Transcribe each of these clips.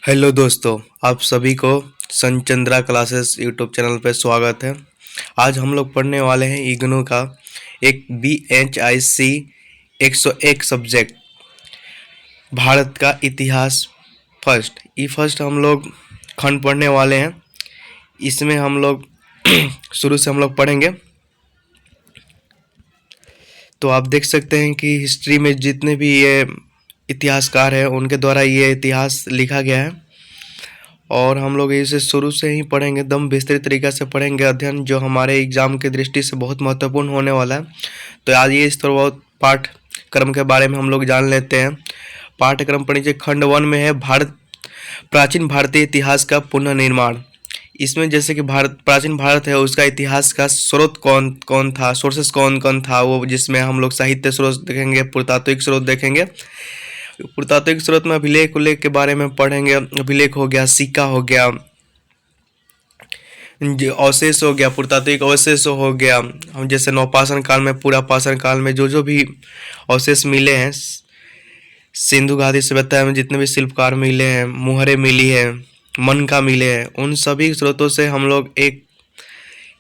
Hello दोस्तों, आप सभी को संचंद्रा क्लासेस यूट्यूब चैनल पर स्वागत है। आज हम लोग पढ़ने वाले हैं इग्नू का एक BHIC 101 सब्जेक्ट भारत का इतिहास फर्स्ट। ई फर्स्ट हम लोग खंड पढ़ने वाले हैं। इसमें हम लोग शुरू से हम लोग पढ़ेंगे। तो आप देख सकते हैं कि हिस्ट्री में जितने भी ये इतिहासकार हैं उनके द्वारा ये इतिहास लिखा गया है और हम लोग इसे शुरू से ही पढ़ेंगे, एकदम विस्तृत तरीक़ा से पढ़ेंगे अध्ययन, जो हमारे एग्ज़ाम की दृष्टि से बहुत महत्वपूर्ण होने वाला है। तो आज ये इस तरह बहुत पाठ्यक्रम के बारे में हम लोग जान लेते हैं। पाठ्यक्रम पढ़िए। खंड 1 में है प्राचीन भारतीय इतिहास का पुनर्निर्माण। इसमें जैसे कि प्राचीन भारत है, उसका इतिहास का स्रोत कौन कौन था, सोर्सेस कौन कौन था, वो जिसमें हम लोग साहित्य स्रोत देखेंगे, पुरातात्विक स्रोत देखेंगे। पुरातात्विक स्रोत में अभिलेख उल्लेख के बारे में पढ़ेंगे। अभिलेख हो गया, सिक्का हो गया, अवशेष हो गया, पुरातात्विक अवशेष हो गया। हम जैसे नवपाषाण काल में, पूरा पाषाण काल में जो भी अवशेष मिले हैं, सिंधु घाटी सभ्यता में जितने भी शिल्पकार मिले हैं, मुहरें मिली है, मनका मिले हैं, उन सभी स्रोतों से हम लोग एक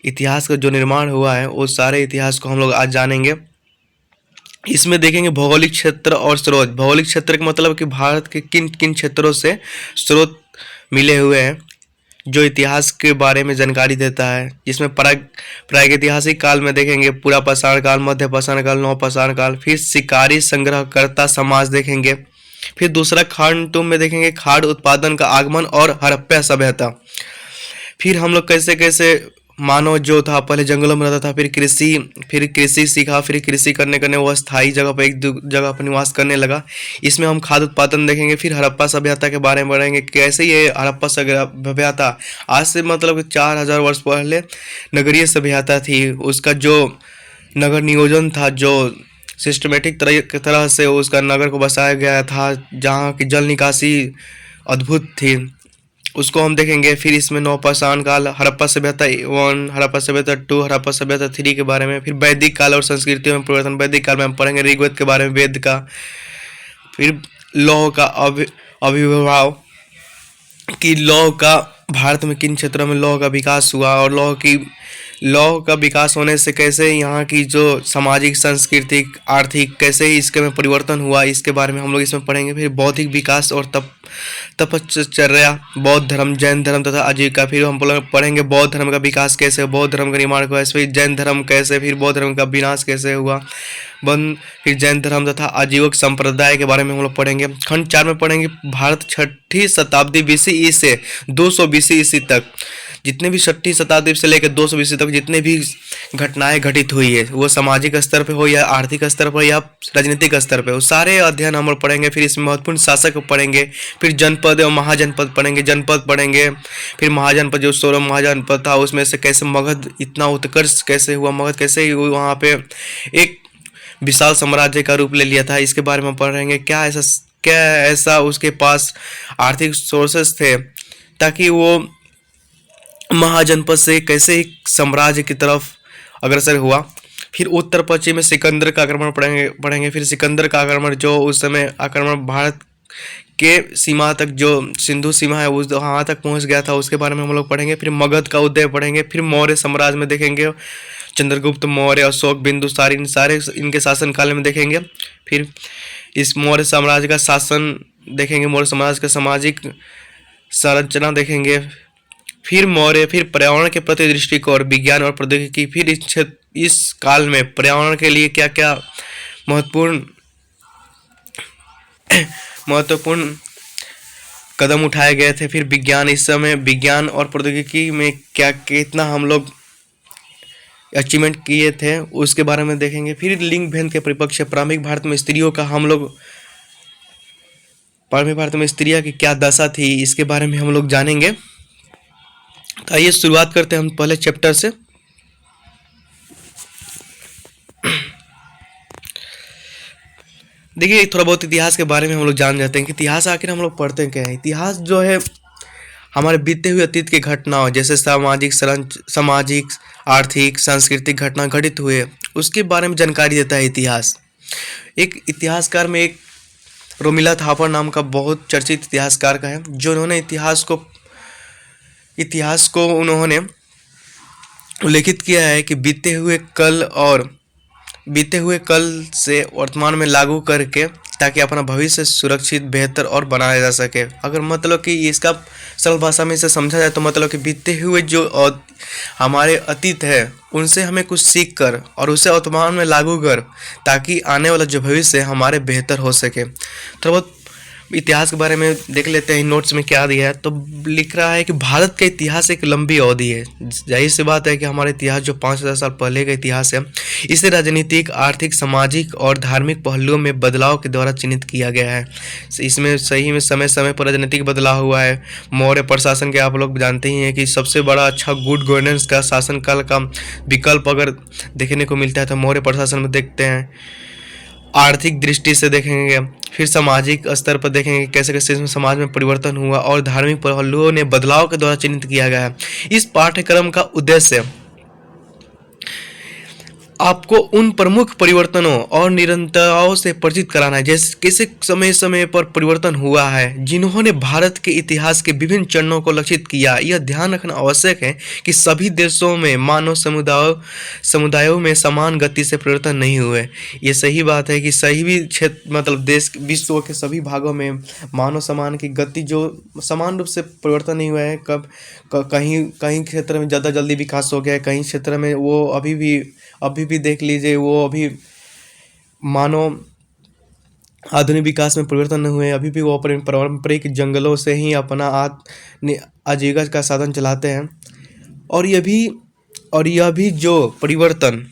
इतिहास का जो निर्माण हुआ है उस सारे इतिहास को हम लोग आज जानेंगे। इसमें देखेंगे भौगोलिक क्षेत्र और स्रोत। भौगोलिक क्षेत्र का मतलब कि भारत के किन किन क्षेत्रों से स्रोत मिले हुए हैं, जो इतिहास के बारे में जानकारी देता है। जिसमें प्रागैतिहासिक काल में देखेंगे पूरा पाषाण काल, मध्य पाषाण काल, नवपाषाण काल, फिर शिकारी संग्रहकर्ता समाज देखेंगे। फिर दूसरा खंड 2 में देखेंगे खाद्य उत्पादन का आगमन और हड़प्पा सभ्यता। फिर हम लोग कैसे कैसे मानव जो था पहले जंगलों में रहता था, फिर कृषि सीखा, फिर कृषि करने वो स्थायी जगह पर एक जगह पर निवास करने लगा। इसमें हम खाद्य उत्पादन देखेंगे। फिर हड़प्पा सभ्यता के बारे में पढ़ेंगे, कैसे ये हड़प्पा सभ्यता आज से मतलब 4000 वर्ष पहले नगरीय सभ्यता थी। उसका जो नगर नियोजन था, जो सिस्टमेटिक तरह से उसका नगर को बसाया गया था, जहाँ की जल निकासी अद्भुत थी, उसको हम देखेंगे। फिर इसमें नवपाषाण काल, हड़प्पा सभ्यता 1, हड़प्पा सभ्यता 2, हड़प्पा सभ्यता 3 के बारे में। फिर वैदिक काल और संस्कृतियों में परिवर्तन। वैदिक काल में हम पढ़ेंगे ऋग्वेद के बारे में, वेद का। फिर लौह का आविर्भाव, कि लौह का भारत में किन क्षेत्रों में लौह का विकास हुआ और लौह का विकास होने से कैसे यहाँ की जो सामाजिक, सांस्कृतिक, आर्थिक कैसे इसके में परिवर्तन हुआ, इसके बारे में हम लोग इसमें पढ़ेंगे। फिर बौद्धिक विकास और तपश्चर्या, बौद्ध धर्म, जैन धर्म तथा आजीविका। फिर हम पढ़ेंगे बौद्ध धर्म का विकास कैसे, बौद्ध धर्म का निर्माण कैसे, फिर जैन धर्म कैसे, फिर बौद्ध धर्म का विनाश कैसे हुआ, फिर जैन धर्म तथा आजीवक संप्रदाय के बारे में हम लोग पढ़ेंगे। खंड 4 में पढ़ेंगे भारत 6ठी शताब्दी BCE से 200 BCE तक, जितने भी 6ठी शताब्दी से लेकर 200 BC तक जितने भी घटनाएं घटित हुई है, वो सामाजिक स्तर पे हो या आर्थिक स्तर पर या राजनीतिक स्तर पे, वो सारे अध्ययन हम लोग पढ़ेंगे। फिर इसमें महत्वपूर्ण शासक पढ़ेंगे। फिर जनपद और महाजनपद पढ़ेंगे। जनपद पढ़ेंगे, फिर महाजनपद, जो 16 महाजनपद था उसमें से कैसे मगध इतना उत्कर्ष कैसे हुआ, मगध कैसे वहाँ पे एक विशाल साम्राज्य का रूप ले लिया था, इसके बारे में पढ़ेंगे। क्या ऐसा उसके पास आर्थिक सोर्सेस थे ताकि वो महाजनपद से कैसे एक साम्राज्य की तरफ अग्रसर हुआ। फिर उत्तर पश्चिम में सिकंदर का आक्रमण पढ़ेंगे। फिर सिकंदर का आक्रमण, जो उस समय आक्रमण भारत के सीमा तक, जो सिंधु सीमा है उस वहाँ तक पहुँच गया था, उसके बारे में हम लोग पढ़ेंगे। फिर मगध का उदय पढ़ेंगे। फिर मौर्य साम्राज्य में देखेंगे चंद्रगुप्त मौर्य, अशोक, बिंदुसार, इन सारे इनके शासन काल में देखेंगे। फिर इस मौर्य साम्राज्य का शासन देखेंगे, मौर्य साम्राज्य का सामाजिक संरचना देखेंगे। फिर पर्यावरण के प्रति दृष्टिकोण, विज्ञान और प्रौद्योगिकी। फिर इस काल में पर्यावरण के लिए क्या क्या महत्वपूर्ण कदम उठाए गए थे। फिर विज्ञान, इस समय विज्ञान और प्रौद्योगिकी में क्या कितना हम लोग अचीवमेंट किए थे, उसके बारे में देखेंगे। फिर लिंग भेद के परिपक्ष, प्रारंभिक भारत में स्त्रियों की क्या दशा थी, इसके बारे में हम लोग जानेंगे। तो आइए शुरुआत करते हैं हम पहले चैप्टर से। देखिए थोड़ा बहुत इतिहास के बारे में हम लोग जान जाते हैं कि इतिहास आखिर हम लोग पढ़ते क्या है। इतिहास जो है हमारे बीते हुए अतीत की घटनाओं, जैसे सामाजिक, आर्थिक, सांस्कृतिक घटना घटित हुए, उसके बारे में जानकारी देता है इतिहास। एक इतिहासकार में एक रोमिला थापर नाम का बहुत चर्चित इतिहासकार का है, जो उन्होंने इतिहास को उन्होंने उल्लेखित किया है कि बीते हुए कल से वर्तमान में लागू करके, ताकि अपना भविष्य सुरक्षित, बेहतर और बनाया जा सके। अगर मतलब कि इसका सरल भाषा में इसे समझा जाए तो मतलब कि बीते हुए जो हमारे अतीत है उनसे हमें कुछ सीख कर और उसे वर्तमान में लागू कर, ताकि आने वाला जो भविष्य है हमारे बेहतर हो सके। तो बहुत इतिहास के बारे में देख लेते हैं नोट्स में क्या दिया है। तो लिख रहा है कि भारत का इतिहास एक लंबी अवधि है। जाहिर सी बात है कि हमारा इतिहास जो 5000 साल पहले का इतिहास है, इसे राजनीतिक, आर्थिक, सामाजिक और धार्मिक पहलुओं में बदलाव के द्वारा चिन्हित किया गया है। इसमें सही में समय समय पर राजनीतिक बदलाव हुआ है। मौर्य प्रशासन के आप लोग जानते ही हैं कि सबसे बड़ा अच्छा गुड गवर्नेंस का शासनकाल का विकल्प अगर देखने को मिलता है तो मौर्य प्रशासन में देखते हैं। आर्थिक दृष्टि से देखेंगे, फिर सामाजिक स्तर पर देखेंगे कैसे कैसे इसमें समाज में परिवर्तन हुआ और धार्मिक पहलुओं ने बदलाव के द्वारा चिन्हित किया गया है। इस पाठ्यक्रम का उद्देश्य आपको उन प्रमुख परिवर्तनों और निरंतरताओं से परिचित कराना है, जैसे कैसे समय समय पर परिवर्तन हुआ है, जिन्होंने भारत के इतिहास के विभिन्न चरणों को लक्षित किया। यह ध्यान रखना आवश्यक है कि सभी देशों में मानव समुदायों में समान गति से परिवर्तन नहीं हुए। ये सही बात है कि सही भी क्षेत्र मतलब देश विश्व के सभी भागों में मानव समान की गति जो समान रूप से परिवर्तन नहीं हुआ है। कहीं कहीं क्षेत्र में ज़्यादा जल्दी विकास हो गया है, कहीं क्षेत्र में वो अभी भी देख लीजिए वो अभी मानो आधुनिक विकास में परिवर्तन नहीं हुए, अभी भी वो अपने पारंपरिक जंगलों से ही अपना आजीविका का साधन चलाते हैं। और यह भी जो परिवर्तन,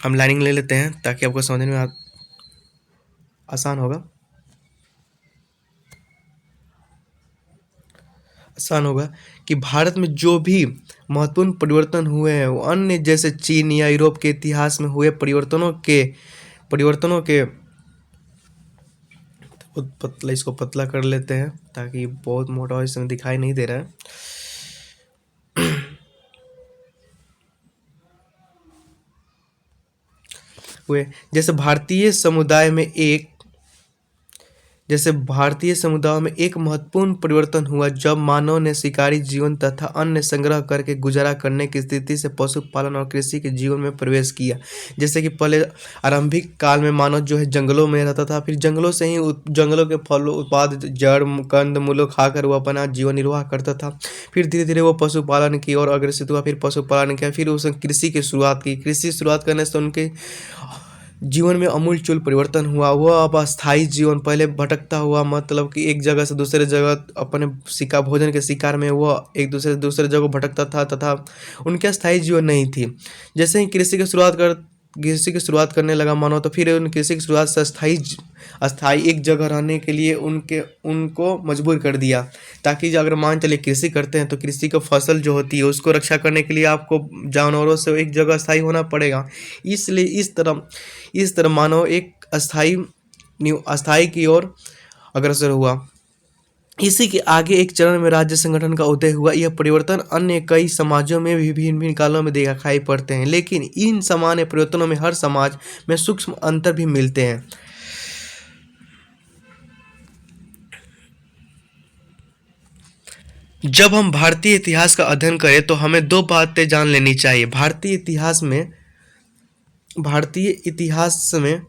हम लाइनिंग ले लेते हैं ताकि आपको समझने में आसान होगा कि भारत में जो भी महत्वपूर्ण परिवर्तन हुए हैं वो अन्य जैसे चीन या यूरोप के इतिहास में हुए परिवर्तनों के इसको पतला कर लेते हैं ताकि बहुत मोटा इसमें दिखाई नहीं दे रहा है। हुए जैसे भारतीय समुदाय में एक महत्वपूर्ण परिवर्तन हुआ जब मानव ने शिकारी जीवन तथा अन्न संग्रह करके गुजारा करने की स्थिति से पशुपालन और कृषि के जीवन में प्रवेश किया। जैसे कि पहले आरंभिक काल में मानव जो है जंगलों में रहता था, फिर जंगलों से ही जंगलों के फलों उत्पाद जड़ कंद मूलों खाकर वो अपना जीवन निर्वाह करता था। फिर धीरे धीरे वो पशुपालन की ओर अग्रसित हुआ, फिर पशुपालन किया, फिर उसने कृषि की शुरुआत की। कृषि शुरुआत करने से उनके जीवन में अमूलचूल परिवर्तन हुआ। वह अब अस्थायी जीवन, पहले भटकता हुआ मतलब कि एक जगह से दूसरे जगह अपने भोजन के शिकार में वह एक दूसरे जगह भटकता था तथा उनके अस्थायी जीवन नहीं थी। जैसे ही कृषि की शुरुआत करने लगा मानो, तो फिर उन कृषि की शुरुआत से अस्थायी एक जगह रहने के लिए उनको मजबूर कर दिया, ताकि अगर मान चले कृषि करते हैं तो कृषि का फसल जो होती है उसको रक्षा करने के लिए आपको जानवरों से एक जगह अस्थायी होना पड़ेगा। इसलिए इस तरह मानव एक अस्थायी की ओर अग्रसर हुआ। इसी के आगे एक चरण में राज्य संगठन का उदय हुआ। यह परिवर्तन अन्य कई समाजों में भी भिन्न कालों में दिखाई पड़ते हैं, लेकिन इन सामान्य परिवर्तनों में हर समाज में सूक्ष्म अंतर भी मिलते हैं। जब हम भारतीय इतिहास का अध्ययन करें तो हमें दो बातें जान लेनी चाहिए। भारतीय इतिहास में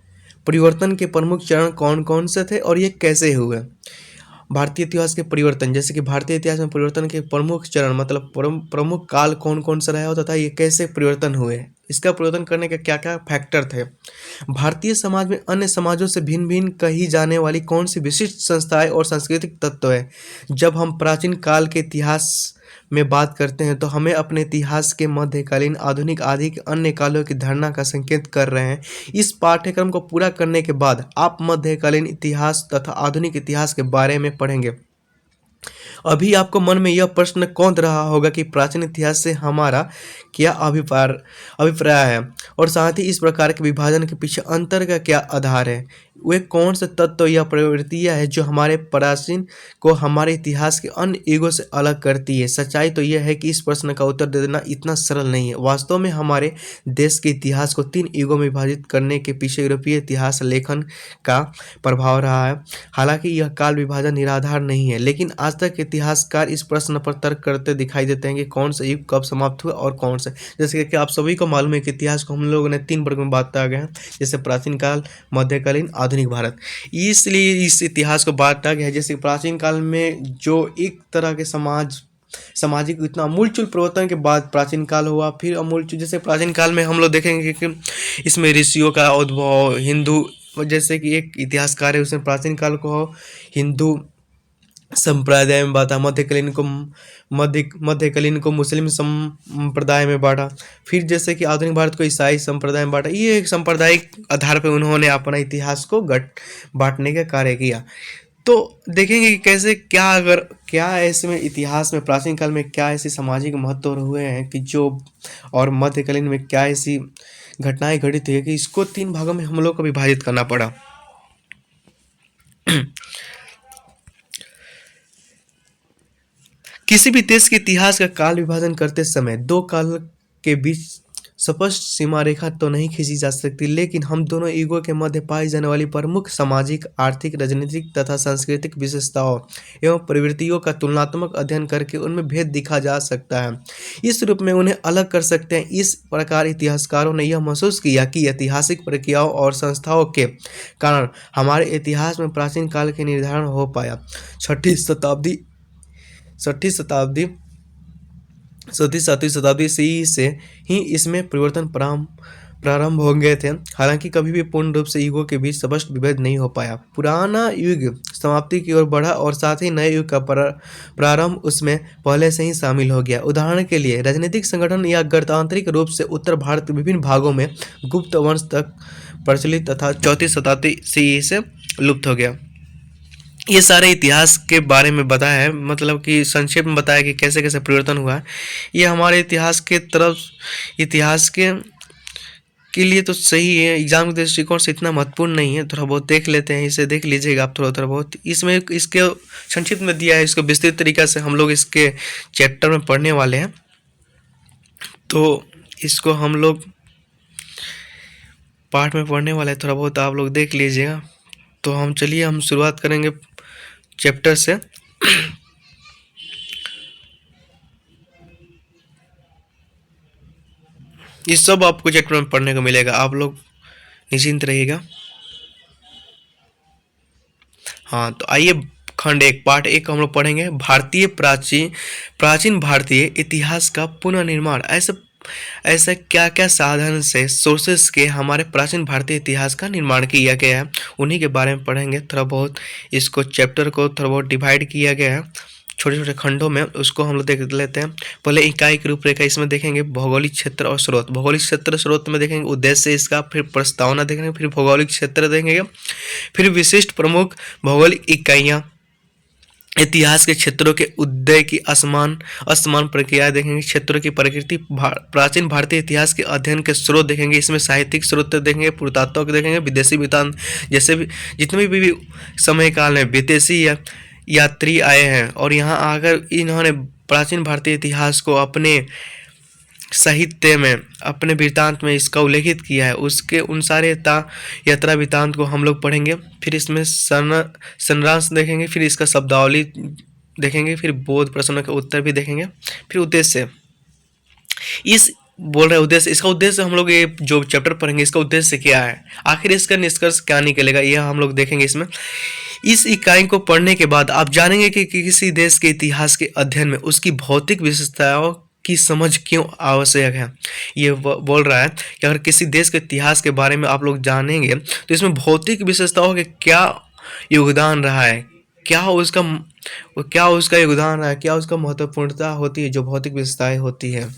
परिवर्तन के प्रमुख चरण कौन कौन से थे और ये कैसे हुए। भारतीय इतिहास के परिवर्तन, जैसे कि भारतीय इतिहास में परिवर्तन के प्रमुख चरण मतलब प्रमुख काल कौन कौन सा रहा तथा ये कैसे परिवर्तन हुए, इसका परिवर्तन करने के क्या क्या फैक्टर थे। भारतीय समाज में अन्य समाजों से भिन्न भिन्न कही जाने वाली कौन सी विशिष्ट संस्थाएं और सांस्कृतिक तत्व है। जब हम प्राचीन काल के इतिहास में बात करते हैं तो हमें अपने इतिहास के मध्यकालीन, आधुनिक आदि के अन्य कालों की धारणा का संकेत कर रहे हैं। इस पाठ्यक्रम को पूरा करने के बाद आप मध्यकालीन इतिहास तथा आधुनिक इतिहास के बारे में पढ़ेंगे। अभी आपको मन में यह प्रश्न कौन रहा होगा कि प्राचीन इतिहास से हमारा क्या अभिप्राय है और साथ ही इस प्रकार के विभाजन के पीछे अंतर का क्या आधार है। वे कौन से तत्व या प्रवृत्तियाँ है जो हमारे प्राचीन को हमारे इतिहास के अन्य युगों से अलग करती है? सच्चाई तो यह है कि इस प्रश्न का उत्तर दे देना इतना सरल नहीं है। वास्तव में हमारे देश के इतिहास को 3 युगों में विभाजित करने के पीछे यूरोपीय इतिहास लेखन का प्रभाव रहा है। हालांकि यह काल विभाजन निराधार नहीं है, लेकिन आज तक इतिहासकार इस प्रश्न पर तर्क करते दिखाई देते हैं कि कौन सा युग कब समाप्त हुआ और कौन सा। जैसे कि आप सभी को मालूम है कि इतिहास को हम लोगों ने 3 वर्ग में बांटा गया है, जैसे प्राचीन काल, मध्यकालीन, आधुनिक भारत। इसलिए इस इतिहास को बांटा गया है। जैसे प्राचीन काल में जो एक तरह के सामाजिक इतना अमूलचूल परिवर्तन के बाद प्राचीन काल हुआ। फिर अमूलचूल, जैसे प्राचीन काल में हम लोग देखेंगे कि इसमें ऋषियों का उद्भव, हिंदू, जैसे कि एक इतिहासकार है उसने प्राचीन काल को हिंदू संप्रदाय में बांटा, मध्यकालीन को मुस्लिम संप्रदाय में बांटा, फिर जैसे कि आधुनिक भारत को ईसाई संप्रदाय में बांटा। ये एक सांप्रदायिक आधार पर उन्होंने अपना इतिहास को बांटने का कार्य किया। तो देखेंगे कि कैसे क्या ऐसे में इतिहास में प्राचीन काल में क्या ऐसे सामाजिक महत्व हुए हैं कि जो, और मध्यकालीन में क्या ऐसी घटनाएं घटित हुई है कि इसको 3 भागों में हम लोग को विभाजित करना पड़ा। किसी भी देश के इतिहास का काल विभाजन करते समय 2 काल के बीच स्पष्ट सीमा रेखा तो नहीं खींची जा सकती, लेकिन हम दोनों युगों के मध्य पाई जाने वाली प्रमुख सामाजिक, आर्थिक, राजनीतिक तथा सांस्कृतिक विशेषताओं एवं प्रवृत्तियों का तुलनात्मक अध्ययन करके उनमें भेद दिखा जा सकता है। इस रूप में उन्हें अलग कर सकते हैं। इस प्रकार इतिहासकारों ने यह महसूस किया कि ऐतिहासिक प्रक्रियाओं और संस्थाओं के कारण हमारे इतिहास में प्राचीन काल के निर्धारण हो पाया। छठी शताब्दी 7वीं शताब्दी ईस्वी से ही इसमें परिवर्तन प्रारंभ हो गए थे। हालांकि कभी भी पूर्ण रूप से युगों के बीच स्पष्ट विभेद नहीं हो पाया। पुराना युग समाप्ति की ओर बढ़ा और साथ ही नए युग का प्रारंभ उसमें पहले से ही शामिल हो गया। उदाहरण के लिए राजनीतिक संगठन या गणतांत्रिक रूप से उत्तर भारत के विभिन्न भागों में गुप्त वंश तक प्रचलित तथा 4वीं शताब्दी ईस्वी से लुप्त हो गया। ये सारे इतिहास के बारे में बताया है, मतलब कि संक्षेप में बताया कि कैसे कैसे परिवर्तन हुआ है। ये हमारे इतिहास के लिए तो सही है, एग्जाम के दृष्टिकोण से इतना महत्वपूर्ण नहीं है। थोड़ा बहुत देख लेते हैं, इसे देख लीजिएगा आप थोड़ा बहुत। इसमें इसके संक्षिप्त में दिया है, इसको विस्तृत तरीका से हम लोग इसके चैप्टर में पढ़ने वाले हैं, तो इसको हम लोग पाठ में पढ़ने वाले हैं। थोड़ा बहुत आप लोग देख लीजिएगा। तो हम शुरुआत करेंगे चैप्टर से। ये सब आपको चैप्टर में पढ़ने को मिलेगा, आप लोग निश्चिंत रहिएगा। हाँ, तो आइए खंड 1 पार्ट 1 हम लोग पढ़ेंगे। प्राचीन भारतीय इतिहास का पुनर्निर्माण। ऐसा क्या क्या साधन से सोर्सेस के हमारे प्राचीन भारतीय इतिहास का निर्माण किया गया है, उन्हीं के बारे में पढ़ेंगे। थोड़ा बहुत इसको चैप्टर को थोड़ा बहुत डिवाइड किया गया है छोटे छोटे खंडों में, उसको हम लोग देख लेते हैं। पहले इकाई की रूपरेखा इसमें देखेंगे, भौगोलिक क्षेत्र और स्रोत। भौगोलिक क्षेत्र स्रोत में देखेंगे उद्देश्य इसका, फिर प्रस्तावना देखेंगे, फिर भौगोलिक क्षेत्र देखेंगे, फिर विशिष्ट प्रमुख भौगोलिक इकाइयाँ, इतिहास के क्षेत्रों के उदय की असमान प्रक्रियाएं देखेंगे, क्षेत्रों की प्रकृति, प्राचीन भारतीय इतिहास के अध्ययन के स्रोत देखेंगे। इसमें साहित्यिक स्रोत देखेंगे, पुरातत्व के देखेंगे, विदेशी वृत्तांत, जैसे भी जितने भी समय काल में विदेशी यात्री आए हैं और यहाँ आकर इन्होंने प्राचीन भारतीय इतिहास को अपने साहित्य में, अपने वृत्तांत में इसका उल्लेखित किया है, उसके उन सारे यात्रा वृत्तांत को हम लोग पढ़ेंगे। फिर इसमें संरांश देखेंगे, फिर इसका शब्दावली देखेंगे, फिर बोध प्रश्नों के उत्तर भी देखेंगे, फिर उद्देश्य इसका उद्देश्य हम लोग ये जो चैप्टर पढ़ेंगे इसका उद्देश्य क्या है, आखिर इसका निष्कर्ष क्या निकलेगा, यह हम लोग देखेंगे इसमें। इस इकाई को पढ़ने के बाद आप जानेंगे कि किसी देश के इतिहास के अध्ययन में उसकी भौतिक विशेषताओं की समझ क्यों आवश्यक है। ये बोल रहा है कि अगर किसी देश के इतिहास के बारे में आप लोग जानेंगे तो इसमें भौतिक विशेषताओं के क्या योगदान रहा है, क्या उसका योगदान रहा है, क्या उसका महत्वपूर्णता होती है, जो भौतिक विशेषताएं होती है।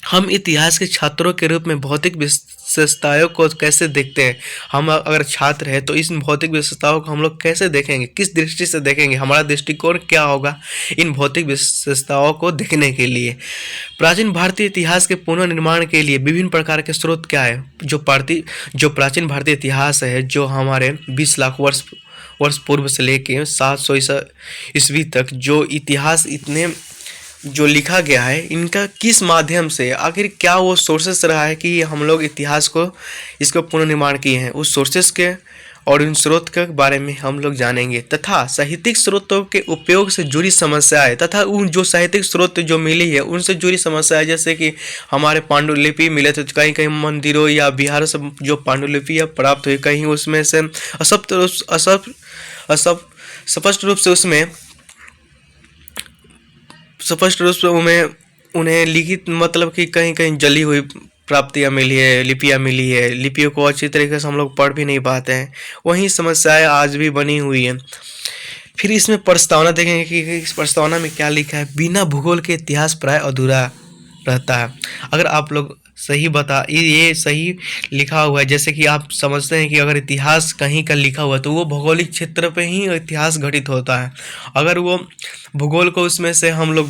हम इतिहास के छात्रों के रूप में भौतिक विशेषताओं को कैसे देखते हैं? हम अगर छात्र हैं तो इन भौतिक विशेषताओं को हम लोग कैसे देखेंगे, किस दृष्टि से देखेंगे, हमारा दृष्टिकोण क्या होगा इन भौतिक विशेषताओं को देखने के लिए? प्राचीन भारतीय इतिहास के पुनर्निर्माण के लिए विभिन्न प्रकार के स्रोत क्या है? जो प्राचीन भारतीय इतिहास है, जो हमारे 20 लाख वर्ष पूर्व से लेके 700 ईस्वी तक जो इतिहास इतने जो लिखा गया है, इनका किस माध्यम से, आखिर क्या वो सोर्सेस रहा है कि हम लोग इतिहास को इसको पुनर्निर्माण किए हैं? उस सोर्सेस के और इन स्रोत के बारे में हम लोग जानेंगे, तथा साहित्यिक स्रोतों के उपयोग से जुड़ी समस्याएं तथा उन जो साहित्यिक स्रोत जो मिली है उनसे जुड़ी समस्याएं, जैसे कि हमारे पांडुलिपि मिले थे कहीं कहीं मंदिरों या बिहार से जो पांडुलिपि प्राप्त हुई, कहीं उसमें से असप स्पष्ट रूप से उसमें स्पष्ट रूप से उन्हें लिखित मतलब कि कहीं कहीं जली हुई प्राप्तियाँ मिली है, लिपियाँ मिली है, लिपियों को अच्छी तरीके से हम लोग पढ़ भी नहीं पाते हैं। वही समस्याएं आज भी बनी हुई हैं। फिर इसमें प्रस्तावना देखेंगे कि इस प्रस्तावना में क्या लिखा है। बिना भूगोल के इतिहास प्राय अधूरा रहता है। अगर आप लोग सही बता ये सही लिखा हुआ है, जैसे कि आप समझते हैं कि अगर इतिहास कहीं का लिखा हुआ है तो वो भौगोलिक क्षेत्र पे ही इतिहास घटित होता है। अगर वो भूगोल को उसमें से हम लोग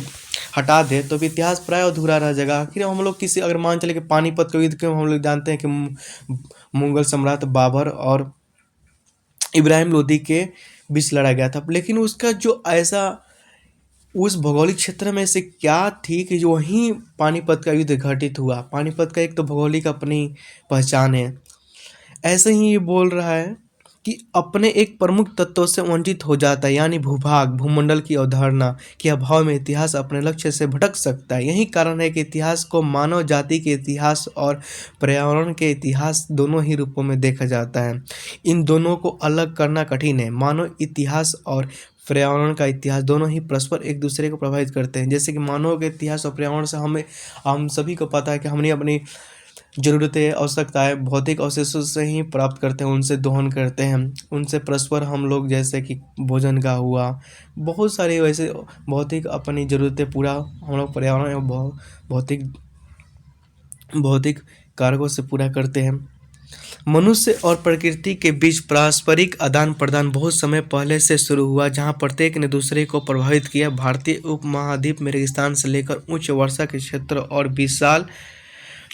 हटा दे तो भी इतिहास प्राय अधूरा रह जाएगा। फिर हम लोग किसी अगर मान चले कि पानीपत के युद्ध के हम लोग जानते हैं कि मुगल सम्राट बाबर और इब्राहिम लोदी के बीच लड़ा गया था, लेकिन उसका जो ऐसा उस भौगोलिक क्षेत्र में से क्या थी कि जो वहीं पानीपत का युद्ध घटित हुआ। पानीपत का एक तो भौगोलिक अपनी पहचान है। ऐसे ही ये बोल रहा है कि अपने एक प्रमुख तत्व से वंचित हो जाता है, यानी भूभाग भूमंडल की अवधारणा के अभाव में इतिहास अपने लक्ष्य से भटक सकता है। यही कारण है कि इतिहास को मानव जाति के इतिहास और पर्यावरण के इतिहास दोनों ही रूपों में देखा जाता है। इन दोनों को अलग करना कठिन है। मानव इतिहास और पर्यावरण का इतिहास दोनों ही परस्पर एक दूसरे को प्रभावित करते हैं। जैसे कि मानव के इतिहास और पर्यावरण से हम सभी को पता है कि हमने अपनी ज़रूरतें आवश्यकताएं भौतिक अवशेषों से ही प्राप्त करते हैं, उनसे दोहन करते हैं, उनसे परस्पर हम लोग जैसे कि भोजन का हुआ, बहुत सारे वैसे भौतिक अपनी ज़रूरतें पूरा हम लोग पर्यावरण एवं भौतिक भौतिक कारकों से पूरा करते हैं। मनुष्य और प्रकृति के बीच पारस्परिक आदान प्रदान बहुत समय पहले से शुरू हुआ, जहां प्रत्येक ने दूसरे को प्रभावित किया। भारतीय उपमहाद्वीप में रेगिस्तान से लेकर उच्च वर्षा के क्षेत्र और विशाल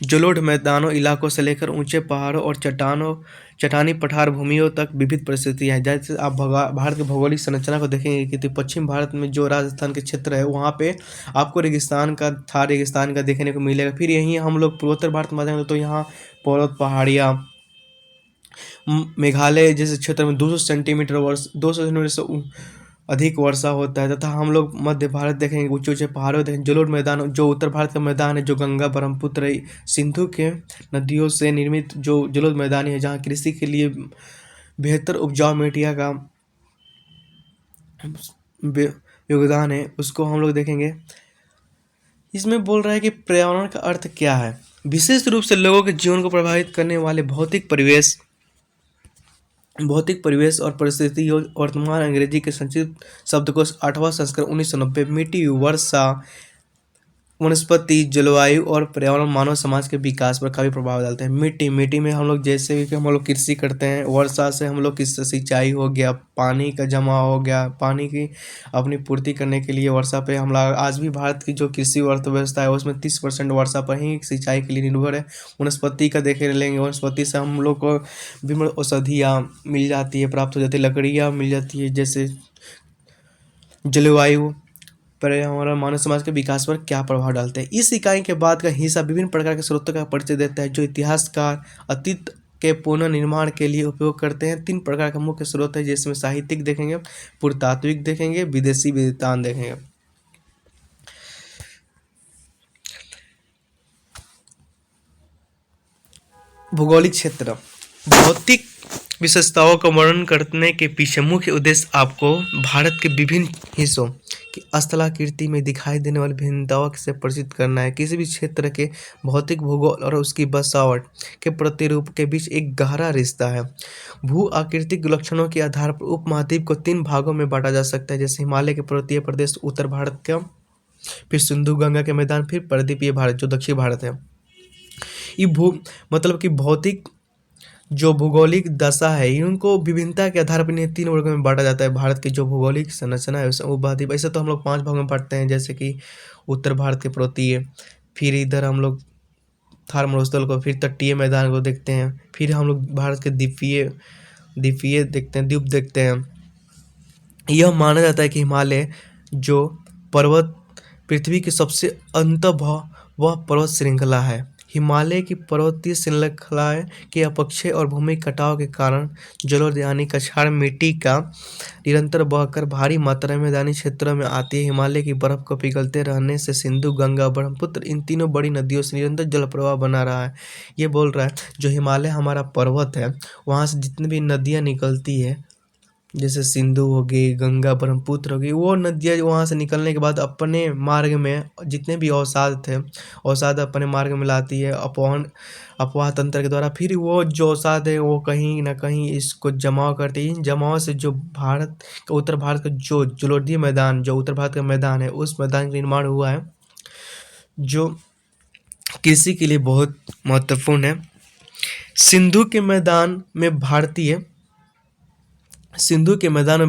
जलोढ़ मैदानों इलाकों से लेकर ऊंचे पहाड़ों और चट्टानी पठार भूमियों तक विविध परिस्थितियाँ हैं। जैसे आप भारत की भौगोलिक संरचना को देखेंगे कि तो पश्चिम भारत में जो राजस्थान के क्षेत्र है वहाँ पे आपको रेगिस्तान का देखने को मिलेगा। फिर यहीं हम लोग पूर्वोत्तर भारत में जाएंगे तो यहाँ पर्वत पहाड़ियाँ, मेघालय जैसे क्षेत्र में 200 सेंटीमीटर 200 सेंटीमीटर से अधिक वर्षा होता है। तथा हम लोग मध्य भारत देखेंगे, ऊंचे ऊंचे पहाड़ों देखेंगे, जलोढ़ मैदान जो उत्तर भारत का मैदान है, जो गंगा ब्रह्मपुत्र सिंधु के नदियों से निर्मित जो जलोढ़ मैदान है, जहाँ कृषि के लिए बेहतर उपजाऊ मिट्टिया का योगदान है, उसको हम लोग देखेंगे। इसमें बोल रहा है कि पर्यावरण का अर्थ क्या है। विशेष रूप से लोगों के जीवन को प्रभावित करने वाले भौतिक परिवेश और परिस्थिति। वर्तमान अंग्रेजी के संक्षिप्त शब्दकोश 8वां संस्करण 1990 मिट्टी, वर्षा, वनस्पति, जलवायु और पर्यावरण मानव समाज के विकास पर काफ़ी प्रभाव डालते हैं। मिट्टी में हम लोग जैसे भी कि हम लोग कृषि करते हैं, वर्षा से हम लोग किससे सिंचाई हो गया, पानी का जमा हो गया, पानी की अपनी पूर्ति करने के लिए वर्षा पे हम लोग आज भी भारत की जो कृषि अर्थव्यवस्था है उसमें 30% वर्षा पर ही सिंचाई के लिए निर्भर है। वनस्पति का देखे लेंगे, वनस्पति से हम लोग को विभिन्न औषधियाँ मिल जाती है, प्राप्त हो जाती है, लकड़ियाँ मिल जाती है। जैसे जलवायु पर्यावरण मानव समाज के विकास पर क्या प्रभाव डालते हैं। इस इकाई के बाद का हिस्सा विभिन्न प्रकार के स्रोतों का परिचय देता है जो इतिहासकार अतीत के पुनर्निर्माण के लिए उपयोग करते हैं। 3 प्रकार का मुख्य स्रोत है, जिसमें साहित्यिक देखेंगे, पुरातात्विक देखेंगे, विदेशी विद्वान देखेंगे। भौगोलिक क्षेत्र भौतिक विशेषताओं का वर्णन करने के पीछे मुख्य उद्देश्य आपको भारत के विभिन्न हिस्सों की स्थलाकृति में दिखाई देने वाली भिन्नताओं से परिचित करना है। किसी भी क्षेत्र के भौतिक भूगोल और उसकी बसावट के प्रतिरूप के बीच एक गहरा रिश्ता है। भू आकृतिक लक्षणों के आधार पर उपमहाद्वीप को 3 भागों में बांटा जा सकता है, जैसे हिमालय के पर्वतीय प्रदेश उत्तर भारत का, फिर सिंधु गंगा के मैदान, फिर प्रदीपीय भारत जो दक्षिण भारत है। ये मतलब कि भौतिक जो भौगोलिक दशा है इनको विभिन्नता के आधार पर इन्हें 3 वर्गों में बांटा जाता है। भारत की जो भौगोलिक संरचना है वो बात वैसे तो हम लोग 5 भागों में बांटते हैं, जैसे कि उत्तर भारत के पर्वतीय, फिर इधर हम लोग थार मरुस्थल को, फिर तटीय मैदान को देखते हैं, फिर हम लोग भारत के द्वीपीय द्वीपीय देखते हैं, द्वीप देखते हैं। यह माना जाता है कि हिमालय जो पर्वत पृथ्वी की सबसे अंतर्भव वह पर्वत श्रृंखला है। हिमालय की पर्वतीय श्रृंखलाएं के अपक्षय और भूमि कटाव के कारण जलोढ़ यानी कछाड़ मिट्टी का निरंतर बहकर भारी मात्रा में मैदानी क्षेत्रों में आती है। हिमालय की बर्फ को पिघलते रहने से सिंधु, गंगा, ब्रह्मपुत्र इन तीनों बड़ी नदियों से निरंतर जल प्रवाह बना रहा है। ये बोल रहा है जो हिमालय हमारा पर्वत है वहाँ से जितनी भी नदियाँ निकलती है, जैसे सिंधु हो गई, गंगा, ब्रह्मपुत्र हो गई, वो नदियाँ वहाँ से निकलने के बाद अपने मार्ग में जितने भी अवसाद थे, अवसाद अपने मार्ग में लाती है अपवाह तंत्र के द्वारा। फिर वो जो अवसाद है वो कहीं ना कहीं इसको जमाव करती है। इन जमाव से जो भारत का उत्तर भारत का जो जलोढ़ीय मैदान, जो उत्तर भारत का मैदान है, उस मैदान का निर्माण हुआ है जो कृषि के लिए बहुत महत्वपूर्ण है। सिंधु के मैदान में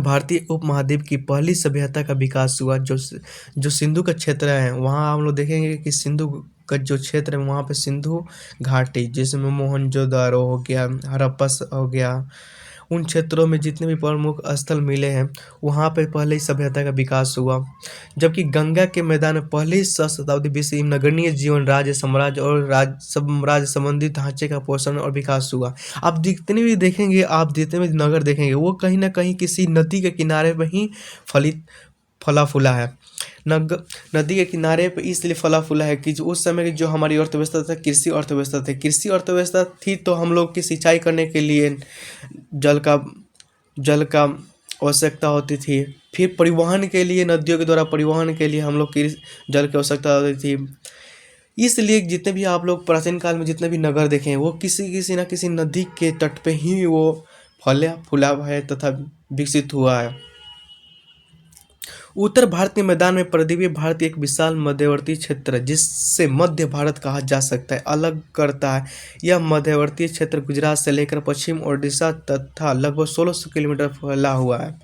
भारतीय उपमहाद्वीप की पहली सभ्यता का विकास हुआ। जो सिंधु का क्षेत्र है वहाँ हम लोग देखेंगे कि सिंधु का जो क्षेत्र है वहाँ पे सिंधु घाटी, जिसमें मोहनजोदारो हो गया, हड़प्पा हो गया, उन क्षेत्रों में जितने भी प्रमुख स्थल मिले हैं वहाँ पे पहले ही सभ्यता का विकास हुआ। जबकि गंगा के मैदान में पहले ही 7 शताब्दी BC नगरीय जीवन, राज्य, साम्राज्य और साम्राज्य संबंधी ढांचे का पोषण और विकास हुआ। आप जितने भी देखेंगे, आप जितने भी नगर देखेंगे वो कहीं ना कहीं किसी नदी के किनारे पर ही फला फूला है। नदी के किनारे पे इसलिए फला फूला है कि उस समय की जो हमारी अर्थव्यवस्था था कृषि अर्थव्यवस्था थी। कृषि अर्थव्यवस्था थी तो हम लोग की सिंचाई करने के लिए जल का आवश्यकता होती थी। फिर परिवहन के लिए, नदियों के द्वारा परिवहन के लिए हम लोग की जल की आवश्यकता होती थी। इसलिए जितने भी आप लोग प्राचीन काल में जितने भी नगर देखें वो किसी न किसी नदी के तट पे ही वो फला फूला है तथा विकसित हुआ है। उत्तर भारत के मैदान में प्रदीपीय भारत एक विशाल मध्यवर्ती क्षेत्र है जिससे मध्य भारत कहा जा सकता है, अलग करता है। यह मध्यवर्ती क्षेत्र गुजरात से लेकर पश्चिम ओडिशा तथा लगभग 1600 किलोमीटर फैला हुआ है।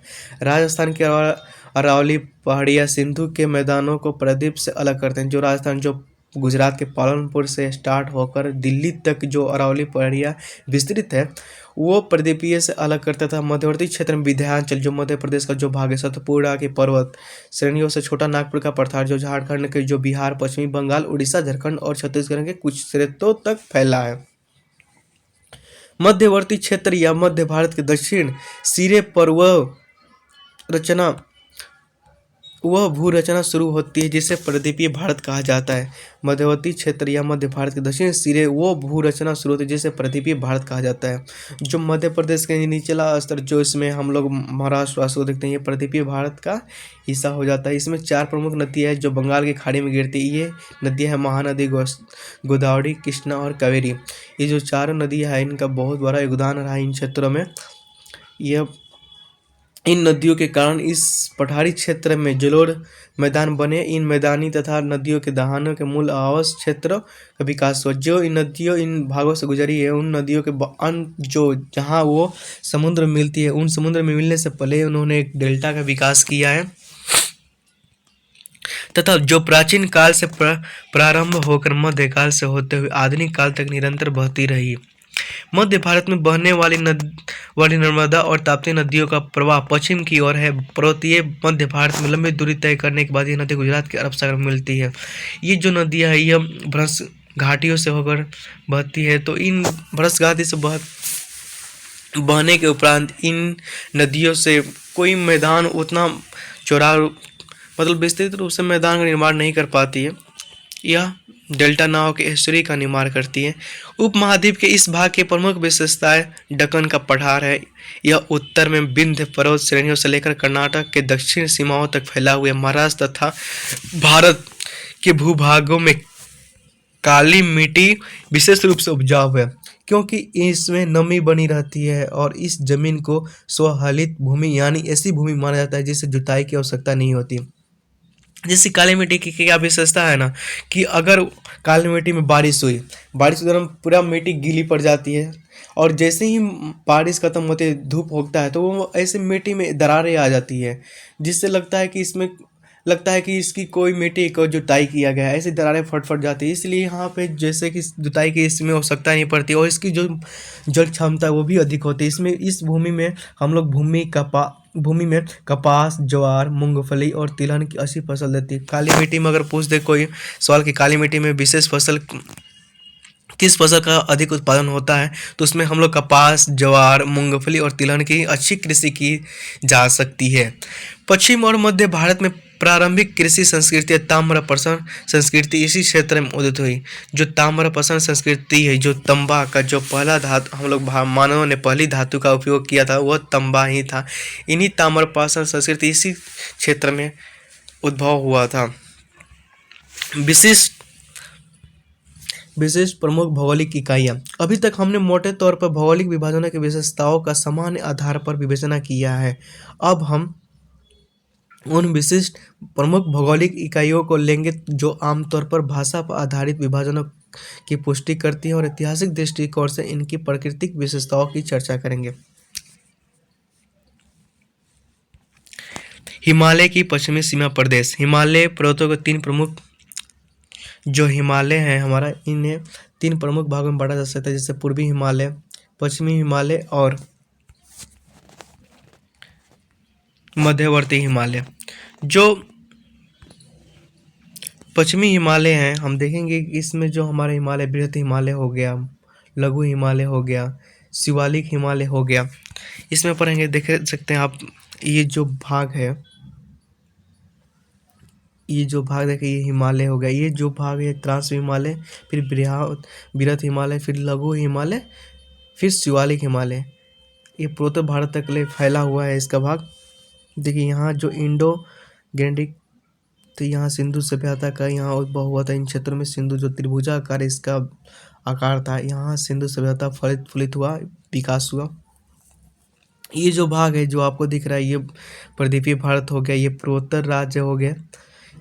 राजस्थान के अरावली पहाड़ियाँ सिंधु के मैदानों को प्रदीप से अलग करते हैं। जो गुजरात के पालनपुर से स्टार्ट होकर दिल्ली तक जो अरावली पहाड़ियाँ विस्तृत है वो प्रदीपीय से अलग करता था। मध्यवर्ती क्षेत्र में विंध्याचल जो मध्य प्रदेश का जो भाग है, सतपुड़ा के पर्वत श्रेणियों से छोटा नागपुर का पठार जो झारखंड के, जो बिहार, पश्चिमी बंगाल, उड़ीसा, झारखंड और छत्तीसगढ़ के कुछ क्षेत्रों तक फैला है। मध्यवर्ती क्षेत्र या मध्य भारत के दक्षिण सिरे पर वह भू रचना शुरू होती है जिसे प्रदीपीय भारत कहा जाता है। मध्यवर्ती क्षेत्र या मध्य भारत के दक्षिण सिरे वो भू रचना शुरू होती है जिसे प्रदीपीय भारत कहा जाता है। जो मध्य प्रदेश के निचला स्तर जो इसमें हम लोग महाराष्ट्र राष्ट्र को देखते हैं, ये प्रदीपीय भारत का हिस्सा हो जाता है। इसमें 4 प्रमुख नदियाँ हैं जो बंगाल की खाड़ी में गिरती है। ये नदियाँ हैं महानदी, गोदावरी, कृष्णा और कावेरी। ये जो 4 नदियाँ हैं इनका बहुत बड़ा योगदान रहा इन क्षेत्रों में। इन नदियों के कारण इस पठारी क्षेत्र में जलोढ़ मैदान बने। इन मैदानी तथा नदियों के दहानों के मूल आवास क्षेत्रों का विकास हुआ। जो इन नदियों इन भागों से गुजरी है उन नदियों के जो जहाँ वो समुद्र मिलती है उन समुद्र में मिलने से पहले उन्होंने एक डेल्टा का विकास किया है तथा जो प्राचीन काल से प्रारंभ होकर मध्यकाल से होते हुए आधुनिक काल तक निरंतर बहती रही। मध्य भारत में बहने वाली नर्मदा और ताप्ती नदियों का प्रवाह पश्चिम की ओर है। पर्वतीय मध्य भारत में लंबी दूरी तय करने के बाद यह नदी गुजरात के अरब सागर में मिलती है। ये जो नदियाँ है यह भ्रंश घाटियों से होकर बहती है। तो इन भ्रंश घाटी से बहने के उपरांत इन नदियों से कोई मैदान उतना चौड़ा मतलब विस्तृत रूप से मैदान का निर्माण नहीं कर पाती है। यह डेल्टा नाव के एस्चुरी का निर्माण करती है। उपमहाद्वीप के इस भाग की प्रमुख विशेषताएं दक्कन का पठार है। यह उत्तर में विंध्य पर्वत श्रेणियों से लेकर कर्नाटक के दक्षिण सीमाओं तक फैला हुआ है। महाराष्ट्र तथा भारत के भूभागों में काली मिट्टी विशेष रूप से उपजाऊ है क्योंकि इसमें नमी बनी रहती है और इस जमीन को स्वहलित भूमि यानी ऐसी भूमि माना जाता है जिसे जुताई की आवश्यकता नहीं होती। जैसे काली मिट्टी की क्या विशेषता है ना, कि अगर काली मिट्टी में बारिश हुई, बारिश के दौरान पूरा मिट्टी गीली पड़ जाती है, और जैसे ही बारिश खत्म होती है, धूप होता है, तो वो ऐसे मिट्टी में दरारें आ जाती है, जिससे लगता है कि इसकी कोई मिट्टी को जुताई किया गया है, ऐसी दरारें फट फट जाती है। इसलिए यहाँ पे जैसे कि जुताई की इसमें आवश्यकता नहीं पड़ती, और इसकी जो जल क्षमता है वो भी अधिक होती है। इसमें इस भूमि में हम लोग भूमि में कपास, ज्वार, मूंगफली और तिलहन की अच्छी फसल देती है। काली मिट्टी में अगर पूछ दे कोई सवाल कि काली मिट्टी में विशेष फसल किस फसल का अधिक उत्पादन होता है, तो उसमें हम लोग कपास, ज्वार, मूंगफली और तिलहन की अच्छी कृषि की जा सकती है। पश्चिम और मध्य भारत में प्रारंभिक कृषि संस्कृति ताम्रप्रशन संस्कृति इसी क्षेत्र में उदित हुई। जो ताम्रप्रशन संस्कृति है, जो तंबा का जो पहला धातु हम लोग मानवों ने पहली धातु का उपयोग किया था, वह तंबा ही था। इन्हीं ताम्रप्रशन संस्कृति इसी क्षेत्र में उद्भव हुआ था। विशिष्ट विशेष प्रमुख भौगोलिक इकाइयाँ। अभी तक हमने मोटे तौर पर भौगोलिक विभाजनों की विशेषताओं का सामान्य आधार पर विवेचना किया है। अब हम उन विशिष्ट प्रमुख भौगोलिक इकाइयों को लेंगे जो आमतौर पर भाषा पर आधारित विभाजनों की पुष्टि करती हैं, और ऐतिहासिक दृष्टिकोण से इनकी प्राकृतिक विशेषताओं की चर्चा करेंगे। हिमालय की पश्चिमी सीमा प्रदेश। हिमालय पर्वतों के तीन प्रमुख जो हिमालय है हमारा, इन्हें तीन प्रमुख भागों में बांटा जा सकता है, जैसे पूर्वी हिमालय, पश्चिमी हिमालय और मध्यवर्ती हिमालय। जो पश्चिमी हिमालय हैं, हम देखेंगे कि इसमें जो हमारा हिमालय, बृहद हिमालय हो गया, लघु हिमालय हो गया, शिवालिक हिमालय हो गया, इसमें पढ़ेंगे। देख सकते हैं आप, ये जो भाग है, ये जो भाग देखिए, ये हिमालय हो गया। ये जो भाग है त्रांस हिमालय, फिर बृहद हिमालय, फिर लघु हिमालय, फिर शिवालिक हिमालय। ये पूर्वोत्तर भारत तक ले फैला हुआ है इसका भाग। देखिए यहाँ जो इंडो गैंडिक, तो यहाँ सिंधु सभ्यता का यहाँ उद्भव हुआ था। इन क्षेत्रों में सिंधु जो त्रिभुजाकार इसका आकार था, यहाँ सिंधु सभ्यता फलित फूलित हुआ, विकास हुआ। ये जो भाग है जो आपको दिख रहा है, ये प्रदीपीय भारत हो गया, ये पूर्वोत्तर राज्य हो गया।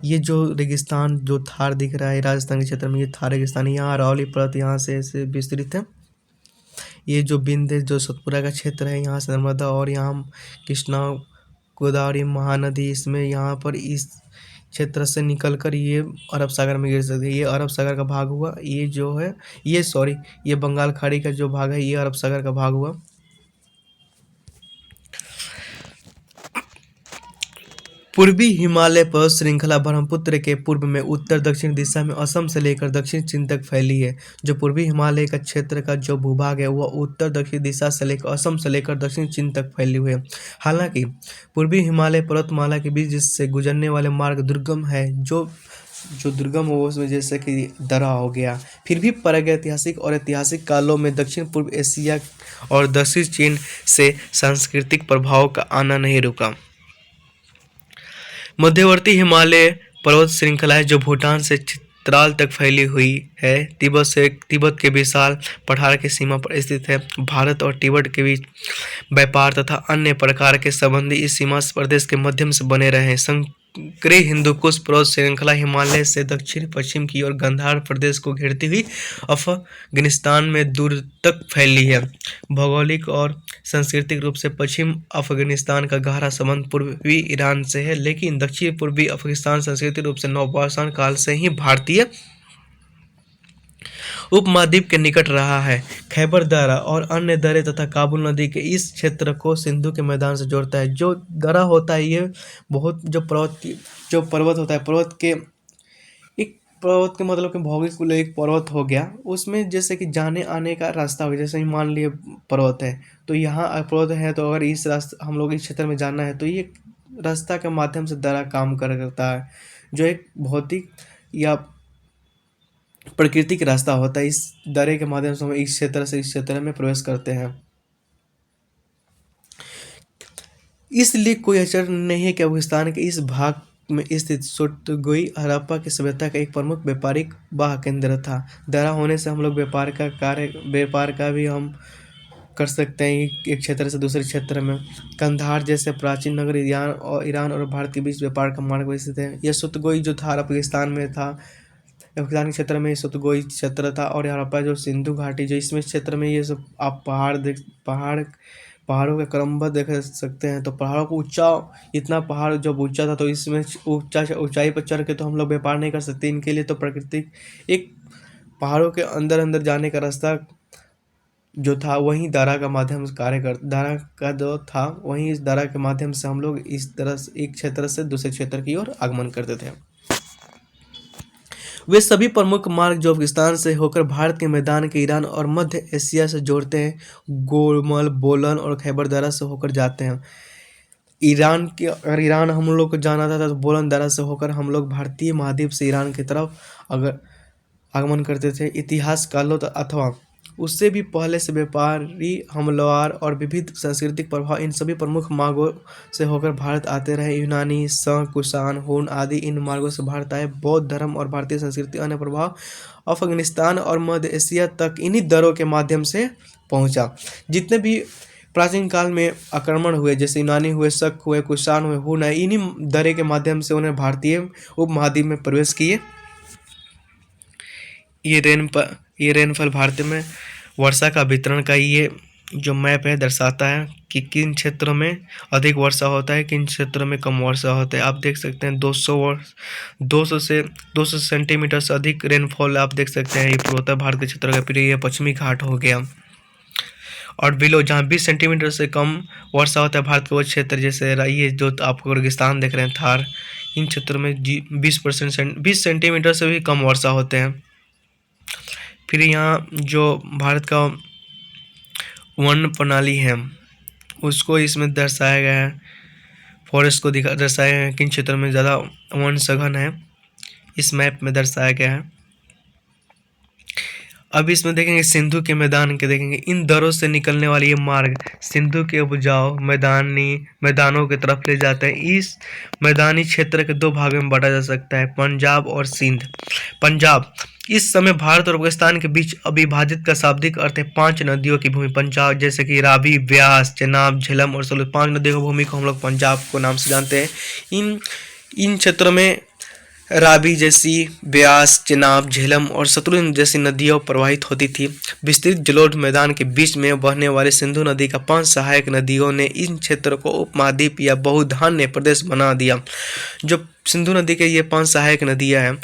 ये जो रेगिस्तान जो थार दिख रहा है राजस्थान के क्षेत्र में, ये थार रेगिस्तान, यहाँ अरावली पर्वत यहाँ से ऐसे विस्तृत है। ये जो विंध्य जो सतपुरा का क्षेत्र है, यहाँ से नर्मदा और यहाँ कृष्णा, गोदावरी, महानदी, इसमें यहाँ पर इस क्षेत्र से निकलकर ये अरब सागर में गिर सकती है। ये अरब सागर का भाग हुआ। ये जो है ये बंगाल खाड़ी का जो भाग है, ये अरब सागर का भाग हुआ। पूर्वी हिमालय पर्वत श्रृंखला ब्रह्मपुत्र के पूर्व में उत्तर दक्षिण दिशा में असम से लेकर दक्षिण चीन तक फैली है। जो पूर्वी हिमालय का क्षेत्र का जो भूभाग है वह उत्तर दक्षिण दिशा से लेकर असम से लेकर दक्षिण चीन तक फैली हुई है। हालांकि पूर्वी हिमालय पर्वतमाला के बीच जिससे गुजरने वाले मार्ग दुर्गम है, जो दुर्गम हो उसमें जैसे कि दरा हो गया। फिर भी प्रागैतिहासिक और ऐतिहासिक कालों में दक्षिण पूर्व एशिया और दक्षिण चीन से सांस्कृतिक प्रभाव का आना नहीं रुका। मध्यवर्ती हिमालय पर्वत श्रृंखला है जो भूटान से चित्राल तक फैली हुई है। तिब्बत के विशाल पठार की सीमा पर स्थित है। भारत और तिब्बत के बीच व्यापार तथा अन्य प्रकार के संबंध इस सीमा प्रदेश के माध्यम से बने रहे हैं। संकरी हिंदुकुश पर्वत श्रृंखला हिमालय से दक्षिण पश्चिम की ओर गांधार प्रदेश को घेरती हुई अफगानिस्तान में दूर तक फैली है। भौगोलिक और सांस्कृतिक रूप से पश्चिम अफगानिस्तान का गहरा संबंध पूर्वी ईरान से है, लेकिन दक्षिण पूर्वी अफगानिस्तान सांस्कृतिक रूप से नवपाषाण काल से ही भारतीय उपमहाद्वीप के निकट रहा है। खैबर दर्रा और अन्य दर्रे तथा काबुल नदी के इस क्षेत्र को सिंधु के मैदान से जोड़ता है। जो दर्रा होता है ये बहुत जो पर्वत होता है, पर्वत के मतलब कि भौगोलिक कुल एक पर्वत हो गया, उसमें जैसे कि जाने आने का रास्ता हो गया। जैसे मान लिए पर्वत है, तो यहाँ पर्वत है, तो अगर इस रास्ता हम लोग इस क्षेत्र में जाना है, तो ये रास्ता के माध्यम से दर्रा काम करता है, जो एक भौतिक या प्राकृतिक रास्ता होता है। इस दर्रे के माध्यम से हम इस क्षेत्र से इस क्षेत्र में प्रवेश करते हैं। इसलिए कोई आश्चर्य नहीं है कि अफगानिस्तान के इस भाग में स्थित सोटगोई हड़प्पा की सभ्यता का एक प्रमुख व्यापारिक वाह केंद्र था। दर्रा होने से हम लोग व्यापार का भी हम कर सकते हैं एक क्षेत्र से दूसरे क्षेत्र में। कंधार जैसे प्राचीन नगर ईरान और भारत के बीच व्यापार का मार्ग पर स्थित है। यह सुतगोई जो था पाकिस्तान में था, अफगान क्षेत्र में सुतगोई क्षेत्र था। और हड़प्पा जो सिंधु घाटी जो इसमें क्षेत्र में, ये सब आप पहाड़ों के क्रमबद्ध देख सकते हैं। तो पहाड़ों को ऊंचा, इतना पहाड़ जब ऊंचा था तो इसमें ऊंचाई पर चढ़ के तो हम लोग व्यापार नहीं कर सकते। इनके लिए तो प्राकृतिक एक पहाड़ों के अंदर अंदर जाने का रास्ता जो था वहीं दर्रा का माध्यम से दर्रा का जो था वहीं इस दर्रा के माध्यम से हम लोग इस तरह से एक क्षेत्र से दूसरे क्षेत्र की ओर आगमन करते थे। वे सभी प्रमुख मार्ग जो अफगानिस्तान से होकर भारत के मैदान के ईरान और मध्य एशिया से जोड़ते हैं, गोलमल, बोलन और खैबर दर्रा से होकर जाते हैं। अगर ईरान हम लोग को जाना था तो बोलन दर्रा से होकर हम लोग भारतीय महाद्वीप से ईरान की तरफ अगर आगमन करते थे। इतिहास कालों अथवा उससे भी पहले से व्यापारी हमलावर और विविध सांस्कृतिक प्रभाव इन सभी प्रमुख मार्गों से होकर भारत आते रहे। यूनानी, कुषाण, हुन आदि इन मार्गों से भारत आए। बौद्ध धर्म और भारतीय संस्कृति अन्य प्रभाव अफगानिस्तान और मध्य एशिया तक इन्हीं दरों के माध्यम से पहुंचा। जितने भी प्राचीन काल में आक्रमण हुए, जैसे यूनानी हुए, शक हुए, कुषाण हुए, हुन आए, इन्हीं दरे के माध्यम से उन्हें भारतीय उपमहाद्वीप में प्रवेश किए। ये रेनफल भारत में वर्षा का वितरण का ये जो मैप है दर्शाता है कि किन क्षेत्रों में अधिक वर्षा होता है, किन क्षेत्रों में कम वर्षा होता है। आप देख सकते हैं 200 सेंटीमीटर से अधिक रेनफॉल आप देख सकते हैं ये पूर्वोत्तर भारत के क्षेत्र का। फिर ये पश्चिमी घाट हो गया। और बिलो जहाँ 20 सेंटीमीटर से कम वर्षा होता है भारत के वो क्षेत्र, जैसे ये जो आप रेगिस्तान देख रहे हैं थार, इन क्षेत्रों में 20 सेंटीमीटर से भी कम वर्षा होते हैं। फिर यहाँ जो भारत का वन प्रणाली है उसको इसमें दर्शाया गया है। फॉरेस्ट को दर्शाया गया है किन क्षेत्रों में ज़्यादा वन सघन है, इस मैप में दर्शाया गया है। अब इसमें देखेंगे सिंधु के मैदान के, देखेंगे इन दरों से निकलने वाली ये मार्ग सिंधु के उपजाऊ मैदानों की तरफ ले जाते हैं। इस मैदानी क्षेत्र के दो भागों में बांटा जा सकता है, पंजाब और सिंध। पंजाब इस समय भारत और पाकिस्तान के बीच अविभाजित का शाब्दिक अर्थ है 5 नदियों की भूमि। पंजाब जैसे कि रावी, व्यास, चेनाब, झेलम और सतलुज, 5 नदियों की भूमि को हम लोग पंजाब को नाम से जानते हैं। इन क्षेत्रों में रावी जैसी, ब्यास, चिनाब, झेलम और सतलुज जैसी नदियां प्रवाहित होती थी। विस्तृत जलोढ़ मैदान के बीच में बहने वाली सिंधु नदी का 5 सहायक नदियों ने इन क्षेत्रों को उपमहाद्वीप या बहुधान्य प्रदेश बना दिया। जो सिंधु नदी के ये 5 सहायक नदियां हैं,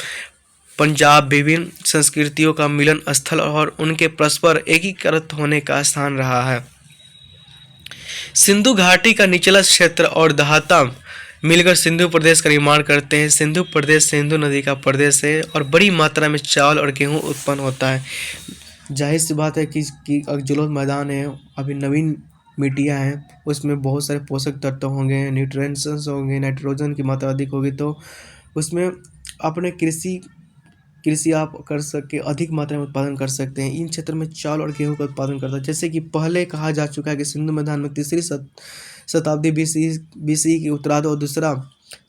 पंजाब विभिन्न संस्कृतियों का मिलन स्थल और उनके परस्पर एकीकृत होने का स्थान रहा है। सिंधु घाटी का निचला क्षेत्र और दहाता मिलकर सिंधु प्रदेश का निर्माण करते हैं। सिंधु प्रदेश सिंधु नदी का प्रदेश है और बड़ी मात्रा में चावल और गेहूं उत्पन्न होता है। जाहिर सी बात है कि जलोढ़ मैदान है, अभी नवीन मिट्टियाँ हैं, उसमें बहुत सारे पोषक तत्व होंगे, न्यूट्रिएंट्स होंगे, नाइट्रोजन की मात्रा अधिक होगी, तो उसमें अपने कृषि आप कर सके अधिक मात्रा में उत्पादन कर सकते हैं। इन क्षेत्र में चावल और गेहूं का उत्पादन करता है। जैसे कि पहले कहा जा चुका है कि सिंधु मैदान में 3री शताब्दी बीसी के उत्तरार्ध और दूसरा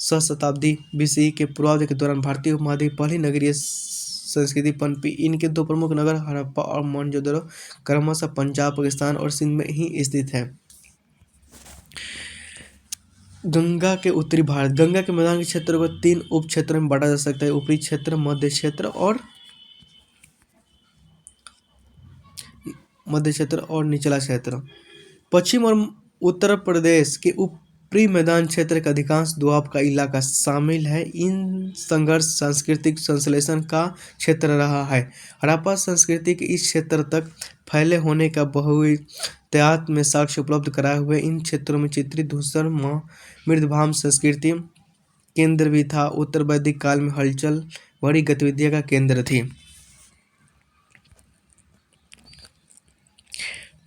शताब्दी बीसी के पूर्वार्ध के दौरान भारतीय उपमहाद्वीप पहली नगरीय संस्कृति पनपी। इनके 2 प्रमुख नगर हड़प्पा और मोहनजोदड़ो क्रमशः पंजाब, पाकिस्तान और सिंध में ही स्थित है। गंगा के उत्तरी भारत। गंगा के मैदान के क्षेत्र को 3 उप क्षेत्रों में बांटा जा सकता है, ऊपरी क्षेत्र, मध्य क्षेत्र और निचला क्षेत्र। पश्चिम और उत्तर प्रदेश के ऊपरी मैदान क्षेत्र का अधिकांश दोआब का इलाका शामिल है। इन संघर्ष सांस्कृतिक संश्लेषण का क्षेत्र रहा है। हड़प्पा संस्कृति के इस क्षेत्र तक फैले होने का बहुतायत में साक्ष्य उपलब्ध कराए हुए इन क्षेत्रों में चित्रित धूसर मृदभाम संस्कृति केंद्र भी था। उत्तर वैदिक काल में हलचल बड़ी गतिविधियों का केंद्र थी।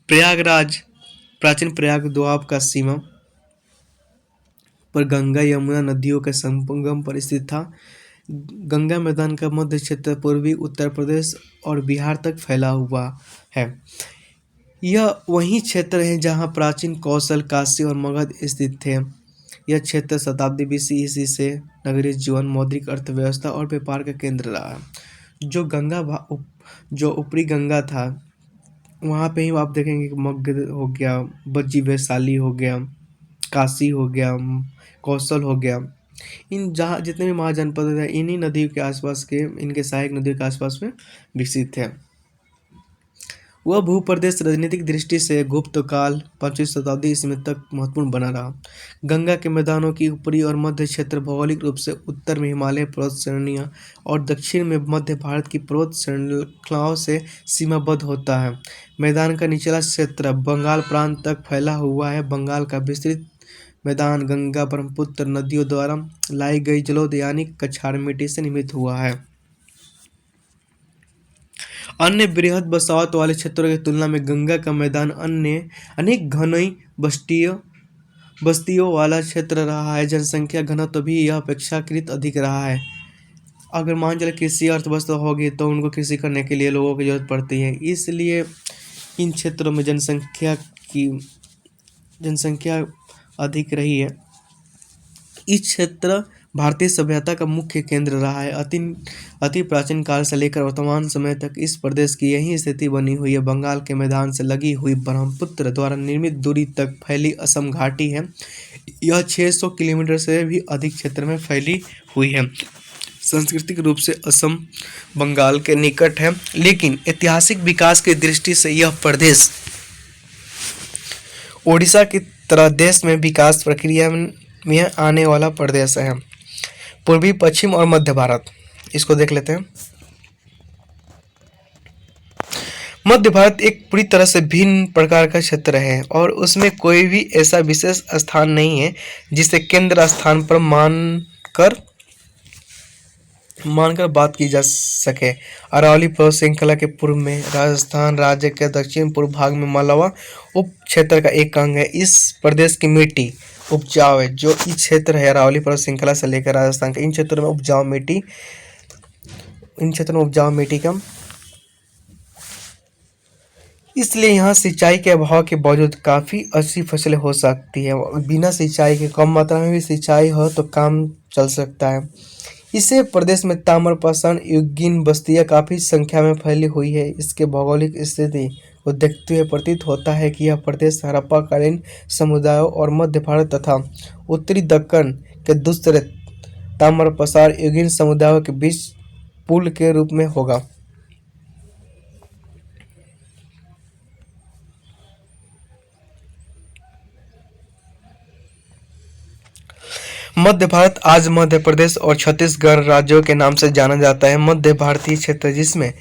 प्रयागराज प्राचीन प्रयाग दोआब का सीमा पर गंगा यमुना नदियों के संगम पर स्थित था। गंगा मैदान का मध्य क्षेत्र पूर्वी उत्तर प्रदेश और बिहार तक फैला हुआ है। यह वही क्षेत्र है जहां प्राचीन कौशल, काशी और मगध स्थित थे। यह क्षेत्र शताब्दी बीसी ईस्वी से नगरीय जीवन, मौद्रिक अर्थव्यवस्था और व्यापार का केंद्र रहा। जो ऊपरी गंगा था, वहाँ पे ही आप देखेंगे कि मगध हो गया, बज्जी वैशाली हो गया, काशी हो गया, कौशल हो गया। इन जहाँ जितने भी महाजनपद है इन्हीं नदियों के आसपास के, इनके सहायक नदियों के आसपास में विकसित है। वह भूप्रदेश राजनीतिक दृष्टि से गुप्त काल 5वीं शताब्दी ईस्वी में तक महत्वपूर्ण बना रहा। गंगा के मैदानों की ऊपरी और मध्य क्षेत्र भौगोलिक रूप से उत्तर में हिमालय पर्वत श्रेणियाँ और दक्षिण में मध्य भारत की पर्वत श्रृंखलाओं से सीमाबद्ध होता है। मैदान का निचला क्षेत्र बंगाल प्रांत तक फैला हुआ है। बंगाल का विस्तृत मैदान गंगा ब्रह्मपुत्र नदियों द्वारा लाई गई जलोढ़ यानी कछार मिट्टी से निर्मित हुआ है। अन्य बृहद बसावट वाले क्षेत्रों की तुलना में गंगा का मैदान अन्य अनेक घनी बस्तियों वाला क्षेत्र रहा है। जनसंख्या घनत्व भी यह अपेक्षाकृत अधिक रहा है। अगर मान चले कृषि अर्थव्यवस्था होगी तो उनको कृषि करने के लिए लोगों की जरूरत पड़ती है, इसलिए इन क्षेत्रों में जनसंख्या अधिक रही है। इस क्षेत्र भारतीय सभ्यता का मुख्य केंद्र रहा है। अति प्राचीन काल से लेकर वर्तमान समय तक इस प्रदेश की यही स्थिति बनी हुई है। बंगाल के मैदान से लगी हुई ब्रह्मपुत्र द्वारा निर्मित दूरी तक फैली असम घाटी है। यह 600 किलोमीटर से भी अधिक क्षेत्र में फैली हुई है। सांस्कृतिक रूप से असम बंगाल के निकट है, लेकिन ऐतिहासिक विकास की दृष्टि से यह प्रदेश ओडिशा की तरह देश में विकास प्रक्रिया में आने वाला प्रदेश है। पूर्वी, पश्चिम और मध्य भारत, इसको देख लेते हैं। मध्य भारत एक पूरी तरह से भिन्न प्रकार का क्षेत्र है और उसमें कोई भी ऐसा विशेष स्थान नहीं है जिसे केंद्र स्थान पर मानकर बात की जा सके। अरावली पर्वत श्रृंखला के पूर्व में राजस्थान राज्य के दक्षिण पूर्व भाग में मालवा उप क्षेत्र का एक अंग है। इस प्रदेश की मिट्टी उपजाऊ है। जो इस क्षेत्र है अरावली पर्वत श्रृंखला से लेकर राजस्थान का, इन क्षेत्रों में उपजाऊ मिट्टी कम, इसलिए यहाँ सिंचाई के अभाव के बावजूद काफ़ी अच्छी फसलें हो सकती है। बिना सिंचाई के कम मात्रा में भी सिंचाई हो तो काम चल सकता है। इसे प्रदेश में ताम्रपाषाण युगीन बस्तियाँ काफ़ी संख्या में फैली हुई है। इसके भौगोलिक स्थिति को देखते हुए प्रतीत होता है कि यह प्रदेश हड़प्पाकालीन समुदायों और मध्य भारत तथा उत्तरी दक्कन के दूसरे ताम्रपाषाण युगीन समुदायों के बीच पुल के रूप में होगा। मध्य भारत आज मध्य प्रदेश और छत्तीसगढ़ राज्यों के नाम से जाना जाता है। मध्य भारतीय क्षेत्र जिसमें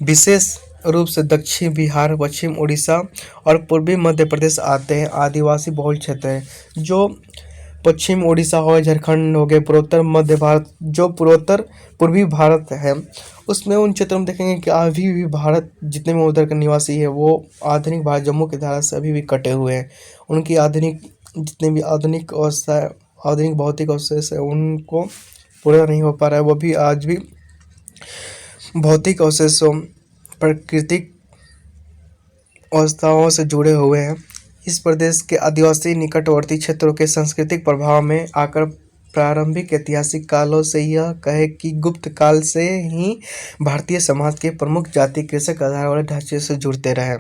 विशेष रूप से दक्षिण बिहार, पश्चिम उड़ीसा और पूर्वी मध्य प्रदेश आते हैं, आदिवासी बहुल क्षेत्र है। जो पश्चिम उड़ीसा हो, झारखंड हो गए, पूर्वोत्तर मध्य भारत, जो पूर्वोत्तर पूर्वी भारत है, उसमें उन क्षेत्रों में देखेंगे कि अभी भी भारत जितने भी उधर के निवासी है वो आधुनिक भारत जम्मू की धारा से अभी भी कटे हुए हैं। उनकी जितने भी आधुनिक भौतिक अवशेष है उनको पूरा नहीं हो पा रहा है। वो भी आज भी भौतिक अवशेषों, प्राकृतिक अवस्थाओं से जुड़े हुए हैं। इस प्रदेश के आदिवासी निकटवर्ती क्षेत्रों के सांस्कृतिक प्रभाव में आकर प्रारंभिक ऐतिहासिक कालों से यह कहे कि गुप्त काल से ही भारतीय समाज के प्रमुख जाति कृषक आधार वाले ढांचे से जुड़ते रहे।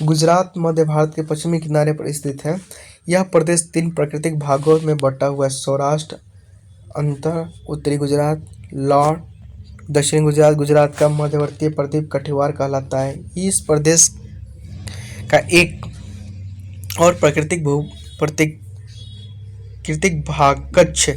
गुजरात मध्य भारत के पश्चिमी किनारे पर स्थित है। यह प्रदेश 3 प्राकृतिक भागों में बटा हुआ है: सौराष्ट्र अंतर, उत्तरी गुजरात, लॉर्ड, दक्षिणी गुजरात। गुजरात का मध्यवर्ती प्रदेश कठियावाड़ कहलाता है। इस प्रदेश का एक और प्राकृतिक भाग कच्छ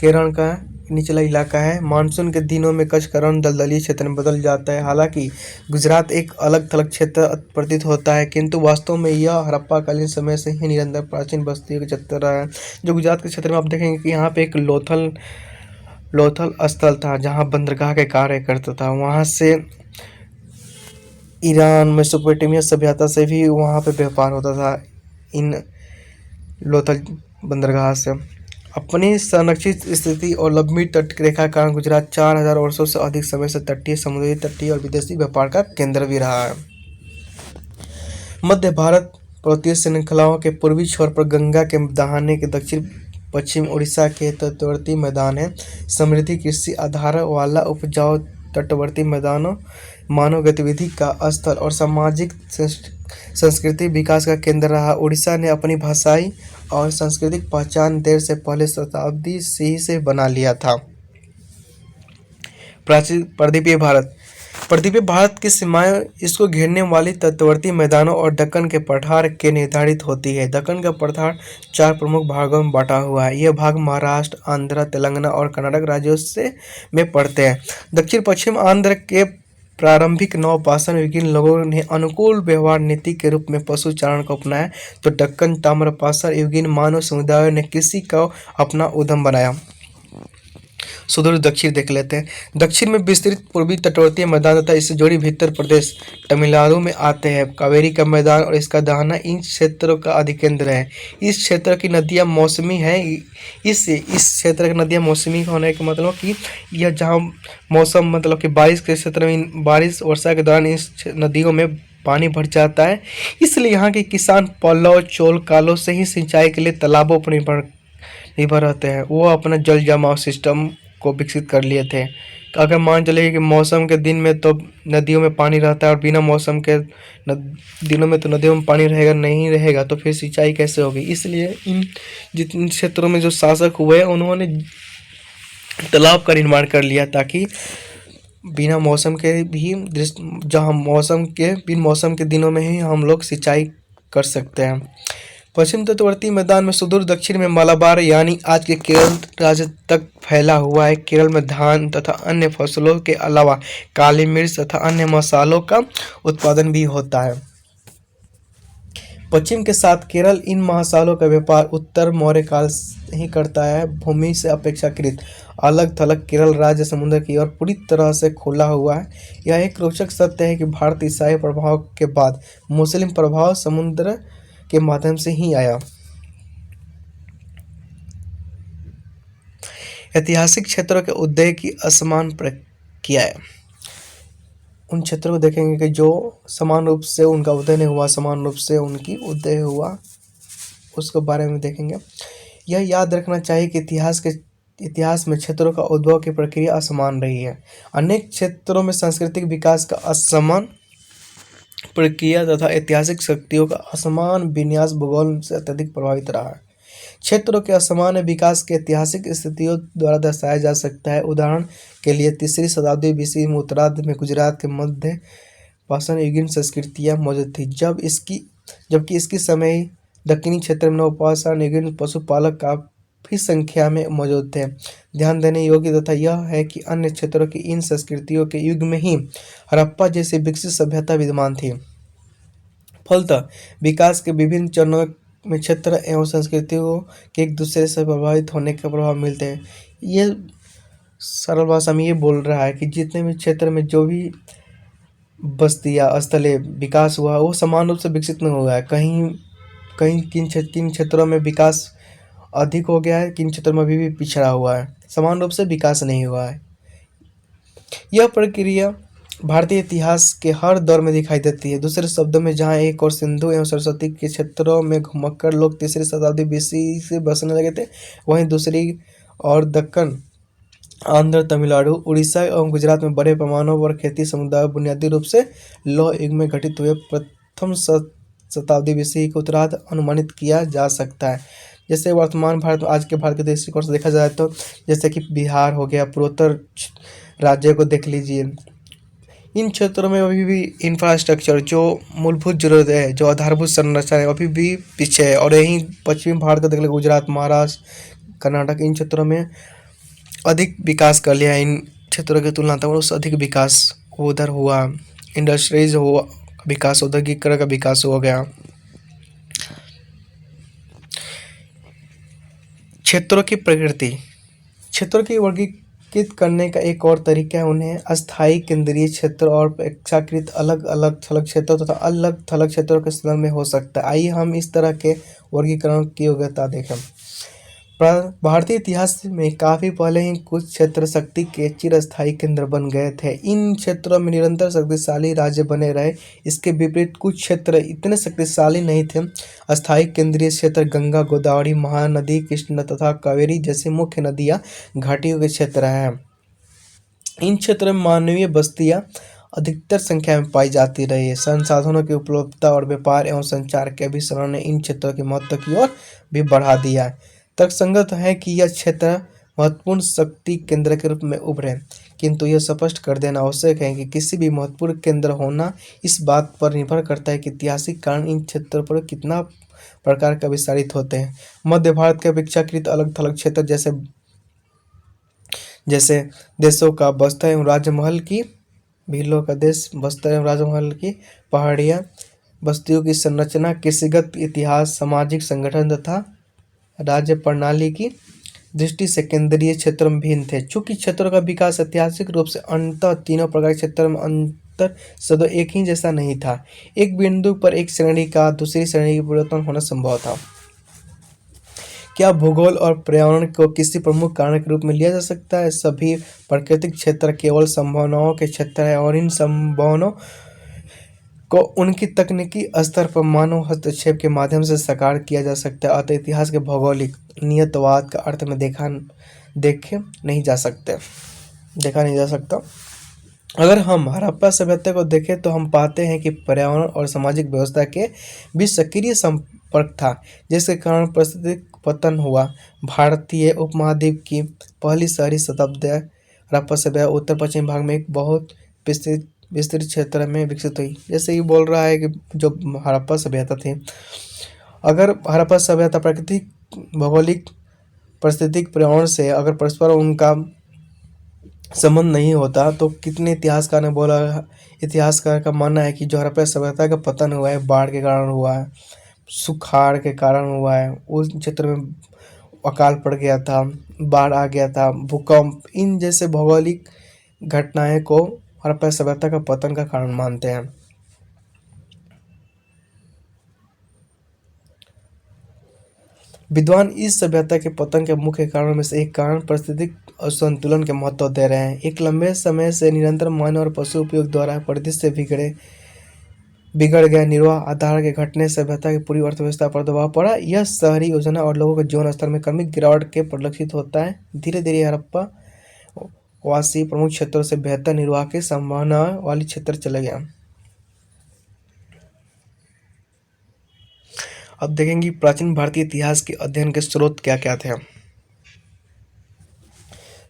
के रण का निचला इलाका है। मानसून के दिनों में कच्छ का रण दलदली क्षेत्र में बदल जाता है। हालांकि गुजरात एक अलग थलग क्षेत्र प्रतीत होता है, किंतु वास्तव में यह हड़प्पाकालीन समय से ही निरंतर प्राचीन बस्तियों का क्षेत्र रहा है। जो गुजरात के क्षेत्र में आप देखेंगे कि यहाँ पे एक लोथल स्थल था जहाँ बंदरगाह के कार्य करता था। वहाँ से ईरान, मेसोपोटामिया सभ्यता से भी वहाँ पे व्यापार होता था इन लोथल बंदरगाह से। अपनी संरक्षित स्थिति और लंबी तट रेखा के कारण गुजरात 4000 वर्षों से अधिक समय से तटीय, समुद्री तटीय और विदेशी व्यापार का केंद्र भी रहा है। मध्य भारत पर्वतीय श्रृंखलाओं के पूर्वी छोर पर गंगा के दहाने के दक्षिण पश्चिम उड़ीसा के तटवर्ती मैदान है। समृद्धि कृषि आधार वाला उपजाऊ तटवर्ती मैदानों मानव गतिविधि का स्थल और सामाजिक सांस्कृतिक विकास का केंद्र रहा। उड़ीसा ने अपनी भाषाई और सांस्कृतिक पहचान देर से पहले शताब्दी से बना लिया था। प्राचीन प्रद्वीपीय भारत। प्रद्वीपीय भारत की सीमाएं इसको घेरने वाली तटवर्ती मैदानों और दक्कन के पठार के निर्धारित होती है। दक्कन का पठार 4 प्रमुख भागों में बांटा हुआ है। यह भाग महाराष्ट्र, आंध्र, तेलंगाना और कर्नाटक राज्यों से में पड़ते हैं। दक्षिण पश्चिम आंध्र के प्रारंभिक नवपाषाण युगीन लोगों ने अनुकूल व्यवहार नीति के रूप में पशु चारण को अपनाया, तो दक्कन ताम्रपाषाण युगीन मानव समुदायों ने कृषि को अपना उद्यम बनाया। सुदूर दक्षिण देख लेते हैं। दक्षिण में विस्तृत पूर्वी तटवर्तीय मैदान तथा इससे जुड़ी भीतर प्रदेश तमिलनाडु में आते हैं। कावेरी का मैदान और इसका दहाना इन क्षेत्रों का अधिकेंद्र है। इस क्षेत्र की नदियां मौसमी हैं। इस क्षेत्र की नदियां मौसमी होने का मतलब कि यह जहाँ मौसम मतलब कि बारिश के क्षेत्र में बारिश वर्षा के दौरान इस नदियों में पानी भर जाता है। इसलिए यहाँ के किसान पल्लव चोल कालों से ही सिंचाई के लिए तालाबों पर निर्भर रहते हैं। वो अपना जल जमाव सिस्टम को विकसित कर लिए थे। अगर मान चलिए कि मौसम के दिन में तो नदियों में पानी रहता है और बिना मौसम के दिनों में तो नदियों में पानी रहेगा नहीं रहेगा, तो फिर सिंचाई कैसे होगी। इसलिए इन जिन क्षेत्रों में जो शासक हुए उन्होंने तालाब का निर्माण कर लिया ताकि बिना मौसम के भी जहाँ बिन मौसम के दिनों में ही हम लोग सिंचाई कर सकते हैं। पश्चिम तटवर्ती मैदान में सुदूर दक्षिण में मलाबार यानी आज के केरल राज्य तक फैला हुआ है। केरल में धान तथा अन्य फसलों के अलावा काली मिर्च तथा अन्य मसालों का उत्पादन भी होता है। पश्चिम के साथ केरल इन मसालों का व्यापार उत्तर मौर्य काल से ही करता है। भूमि से अपेक्षाकृत अलग थलग केरल राज्य समुद्र की ओर पूरी तरह से खुला हुआ है। यह एक रोचक सत्य है कि भारत ईसाई प्रभाव के बाद मुस्लिम प्रभाव समुद्र के माध्यम से ही आया। ऐतिहासिक क्षेत्रों के उदय की असमान प्रक्रिया है। उन क्षेत्रों को देखेंगे कि जो समान रूप से उनका उदय नहीं हुआ, समान रूप से उनकी उदय हुआ, उसके बारे में देखेंगे। यह याद रखना चाहिए कि इतिहास में क्षेत्रों का उद्भव की प्रक्रिया असमान रही है। अनेक क्षेत्रों में सांस्कृतिक विकास का असमान प्रक्रिया तथा ऐतिहासिक शक्तियों का असमान विन्यास भूगोल से अत्यधिक प्रभावित रहा है। क्षेत्रों के असमान विकास के ऐतिहासिक स्थितियों द्वारा दर्शाया जा सकता है। उदाहरण के लिए 3री शताब्दी BC में उत्तरार्ध में गुजरात के मध्य पाषाण युगीन संस्कृतियाँ मौजूद थी, जबकि इसकी समय दक्षिणी क्षेत्र में नवपाषाण युगीन पशुपालक काफी संख्या में मौजूद थे। ध्यान देने योग्य तथा यह है कि अन्य क्षेत्रों की इन संस्कृतियों के युग में ही हड़प्पा जैसी विकसित सभ्यता विद्यमान थी। फलतः विकास के विभिन्न चरणों में क्षेत्र एवं संस्कृतियों के एक दूसरे से प्रभावित होने का प्रभाव मिलते हैं। ये सरल भाषा में ये बोल रहा है कि जितने भी क्षेत्र में जो भी बस्तियाँ स्थले विकास हुआ वो समान रूप से विकसित नहीं हुआ है। किन क्षेत्रों में विकास अधिक हो गया है, किन क्षेत्रों में अभी भी पिछड़ा हुआ है, समान रूप से विकास नहीं हुआ है। यह प्रक्रिया भारतीय इतिहास के हर दौर में दिखाई देती है। दूसरे शब्दों में जहाँ एक और सिंधु एवं सरस्वती के क्षेत्रों में घुमक्कड़ लोग 3री शताब्दी BC से बसने लगे थे, वहीं दूसरी और दक्कन, आंध्र, तमिलनाडु, उड़ीसा एवं गुजरात में बड़े पैमानों पर खेती समुदाय बुनियादी रूप से लौह युग में घटित हुए। प्रथम शताब्दी BC को उत्तरार्ध अनुमानित किया जा सकता है। जैसे वर्तमान भारत, आज के भारत के दृष्टिकोण से देखा जाए तो जैसे कि बिहार हो गया, पूर्वोत्तर राज्य को देख लीजिए, इन क्षेत्रों में अभी भी इंफ्रास्ट्रक्चर जो मूलभूत जरूरत है, जो आधारभूत संरचना है, अभी भी पीछे है। और यहीं पश्चिमी भारत को देख ले, गुजरात, महाराष्ट्र, कर्नाटक, इन क्षेत्रों में अधिक विकास कर लिया है। इन क्षेत्रों की तुलना में उससे अधिक विकास उधर हुआ, इंडस्ट्रीज हुआ विकास, औद्योगिकरण का विकास हो गया। क्षेत्रों की प्रकृति। क्षेत्रों की वर्गीकृत करने का एक और तरीका है उन्हें अस्थायी केंद्रीय क्षेत्र और अपेक्षाकृत अलग अलग थलग क्षेत्रों तथा अलग थलग क्षेत्रों के संदर्भ में हो सकता है। आइए हम इस तरह के वर्गीकरण की योग्यता देखें। भारतीय इतिहास में काफ़ी पहले ही कुछ क्षेत्र शक्ति के चिरस्थायी केंद्र बन गए थे। इन क्षेत्रों में निरंतर शक्तिशाली राज्य बने रहे। इसके विपरीत कुछ क्षेत्र इतने शक्तिशाली नहीं थे। अस्थायी केंद्रीय क्षेत्र गंगा, गोदावरी, महानदी, कृष्ण तथा कावेरी जैसी मुख्य नदियाँ घाटियों के क्षेत्र हैं। इन क्षेत्रों में मानवीय बस्तियाँ अधिकतर संख्या में पाई जाती रही है। संसाधनों की उपलब्धता और व्यापार एवं संचार के अभिसरण ने इन क्षेत्रों के महत्व की ओर भी बढ़ा दिया है। तर्कसंगत है कि यह क्षेत्र महत्वपूर्ण शक्ति केंद्र के रूप में उभरे, किंतु यह स्पष्ट कर देना आवश्यक है कि किसी भी महत्वपूर्ण केंद्र होना इस बात पर निर्भर करता है कि ऐतिहासिक कारण इन क्षेत्रों पर कितना प्रकार का विस्तारित होते हैं। मध्य भारत के अपेक्षाकृत अलग थलग क्षेत्र जैसे जैसे देशों का बस्तर एवं राजमहल की भीलों का देश, बस्तर एवं राजमहल की पहाड़ियाँ, बस्तियों की संरचना, कृषिगत इतिहास, सामाजिक संगठन तथा राज्य प्रणाली की दृष्टि से केंद्रीय क्षेत्र में भिन्न थे। चूंकि क्षेत्रों का विकास ऐतिहासिक रूप से अंततः तीनों प्रकार के क्षेत्रों में अंतर सदैव एक ही जैसा नहीं था। एक बिंदु पर एक श्रेणी का दूसरी श्रेणी की परिवर्तन होना संभव था। क्या भूगोल और पर्यावरण को किसी प्रमुख कारण के रूप में लिया जा सकता है? सभी प्राकृतिक क्षेत्र केवल संभावनाओं के क्षेत्र है और इन संभावनाओं को उनकी तकनीकी स्तर पर मानव हस्तक्षेप के माध्यम से साकार किया जा सकता है। अतः इतिहास के भौगोलिक नियतवाद का अर्थ में देखा नहीं जा सकता। अगर हम हड़प्पा सभ्यता को देखें तो हम पाते हैं कि पर्यावरण और सामाजिक व्यवस्था के बीच सक्रिय संपर्क था, जिसके कारण पारिस्थितिक पतन हुआ। भारतीय उपमहाद्वीप की पहली शहरी शताब्दी हड़प्पा सभ्यता उत्तर पश्चिम भाग में एक बहुत विस्तृत क्षेत्र में विकसित हुई। जैसे ये बोल रहा है कि जो हड़प्पा सभ्यता थी, अगर हड़प्पा सभ्यता प्राकृतिक भौगोलिक पारिस्थितिक पर्यावरण से अगर परस्पर उनका संबंध नहीं होता तो कितने इतिहासकार ने बोला, इतिहासकार का मानना है कि जो हड़प्पा सभ्यता का पतन हुआ है बाढ़ के कारण हुआ है, सुखाड़ के कारण हुआ है, उस क्षेत्र में अकाल पड़ गया था, बाढ़ आ गया था, भूकंप, इन जैसे भौगोलिक घटनाएं को हड़प्पा सभ्यता का पतन का कारण मानते हैं। विद्वान इस सभ्यता के पतन के मुख्य कारणों में से एक कारण पारिस्थितिक असंतुलन के महत्व दे रहे हैं। एक लंबे समय से निरंतर मानव और पशु उपयोग द्वारा परिदृश्य बिगड़ गए निर्वाह आधार के घटने से सभ्यता की पूरी अर्थव्यवस्था पर दबाव पड़ा। यह शहरी योजना और लोगों के जीवन स्तर में क्रमिक गिरावट के परिलक्षित होता है। धीरे धीरे हड़प्पा वासी प्रमुख क्षेत्रों से बेहतर निर्वाह की संभावना वाली क्षेत्र चले गया। अब देखेंगे प्राचीन भारतीय इतिहास के अध्ययन के स्रोत क्या क्या थे।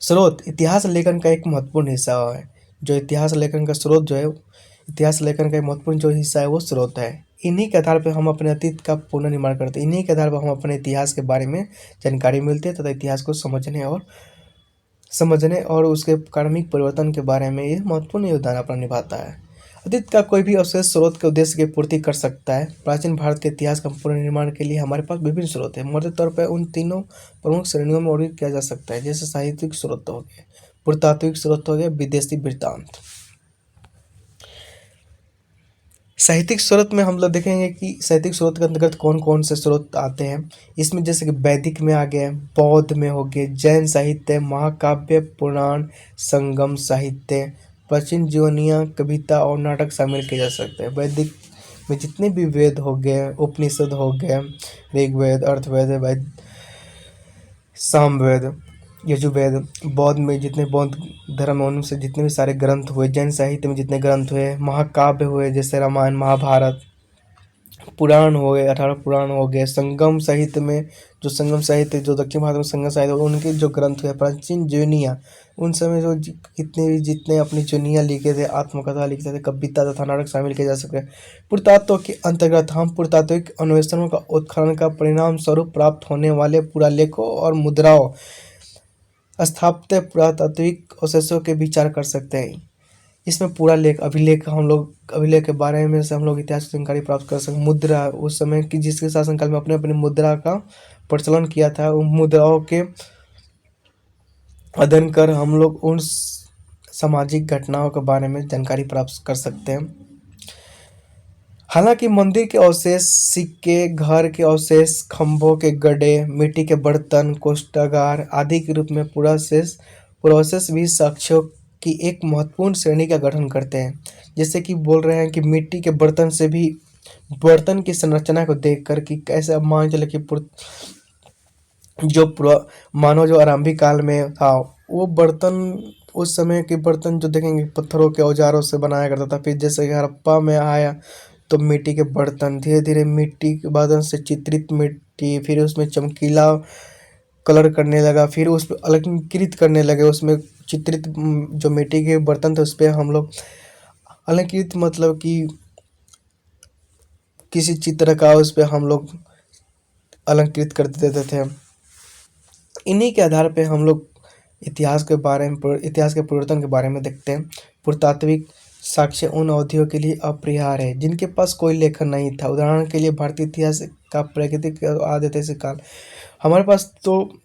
स्रोत इतिहास लेखन का एक महत्वपूर्ण हिस्सा है। जो इतिहास लेखन का स्रोत जो है, इतिहास लेखन का एक महत्वपूर्ण जो हिस्सा है वो स्रोत है। इन्हीं के आधार पर हम अपने अतीत का पुनर्निर्माण करते हैं। इन्हीं के आधार पर हम अपने इतिहास के बारे में जानकारी मिलती है तथा इतिहास को समझने और उसके कार्मिक परिवर्तन के बारे में ये महत्वपूर्ण योगदान अपना निभाता है। अतीत का कोई भी अवशेष स्रोत के उद्देश्य की पूर्ति कर सकता है। प्राचीन भारत के इतिहास का पुनर्निर्माण के लिए हमारे पास विभिन्न स्रोत हैं। मोटे तौर पर उन तीनों प्रमुख श्रेणियों में वर्गीकृत किया जा सकता है, जैसे साहित्यिक स्रोत हो गए, पुरातात्विक स्रोत हो गए, विदेशी वृत्तांत। साहित्यिक स्रोत में हम लोग देखेंगे कि साहित्यिक स्रोत के अंतर्गत कौन कौन से स्रोत आते हैं। इसमें जैसे कि वैदिक में आ गए, बौद्ध में हो गए, जैन साहित्य, महाकाव्य, पुराण, संगम साहित्य, प्राचीन जीवनियाँ, कविता और नाटक शामिल किए जा सकते हैं। वैदिक में जितने भी वेद हो गए, उपनिषद हो गए, ऋग्वेद, अर्थवेद, सामवेद, यजुर्वेद, बौद्ध में जितने बौद्ध धर्म है उनसे जितने भी सारे ग्रंथ हुए, जैन साहित्य में जितने ग्रंथ हुए, महाकाव्य हुए जैसे रामायण महाभारत, पुराण हो गए, 18 पुराण हो गए, संगम साहित्य में जो संगम साहित्य जो दक्षिण भारत में संगम साहित्य उनके जो ग्रंथ हुए, प्राचीन जीवनियाँ उन समय जो जितने अपनी जीवनियाँ लिखे थे, आत्मकथा लिखते थे, कविता तथा नाटक शामिल किए जा सकते हैं। पुरातत्व के अंतर्गत हम पुरातात्विक अन्वेषणों का उत्खनन का परिणाम स्वरूप प्राप्त होने वाले पुरालेखों और मुद्राओं, स्थापत्य, पुरातात्विक अवशेषों के विचार कर सकते हैं। इसमें पूरा लेख अभिलेख अभिलेख के बारे में से हम लोग इतिहास की जानकारी प्राप्त कर सकते हैं। मुद्रा उस समय की जिसके शासनकाल में अपने अपनी मुद्रा का प्रचलन किया था, उन मुद्राओं के अध्ययन कर हम लोग उन सामाजिक घटनाओं के बारे में जानकारी प्राप्त कर सकते हैं। हालांकि मंदिर के अवशेष, सिक्के, घर के अवशेष, खंभों के गड्ढे, मिट्टी के बर्तन, कोष्ठागार आदि के रूप में पुरावशेष भी साक्ष्यों की एक महत्वपूर्ण श्रेणी का गठन करते हैं। जैसे कि बोल रहे हैं कि मिट्टी के बर्तन से भी बर्तन की संरचना को देखकर कि कैसे अब मान चले कि मानव जो आरंभिक काल में था वो बर्तन उस समय के बर्तन जो देखेंगे पत्थरों के औजारों से बनाया करता था। फिर जैसे कि हड़प्पा में आया तो मिट्टी के बर्तन, धीरे धीरे मिट्टी के बर्तन से चित्रित मिट्टी, फिर उसमें चमकीला कलर करने लगा, फिर उस पर अलंकृत करने लगे। उसमें चित्रित जो मिट्टी के बर्तन थे उस पर हम लोग अलंकृत मतलब कि किसी चित्र का उस पर हम लोग अलंकृत कर देते थे। इन्हीं के आधार पे हम लोग इतिहास के बारे में इतिहास के परिवर्तन के बारे में देखते हैं। पुरातात्विक साक्ष्य उन अवधियों के लिए अपरिहार्य है जिनके पास कोई लेखन नहीं था। उदाहरण के लिए भारतीय इतिहास का प्राकृतिक आद्यैतिहासिक काल, हमारे पास तो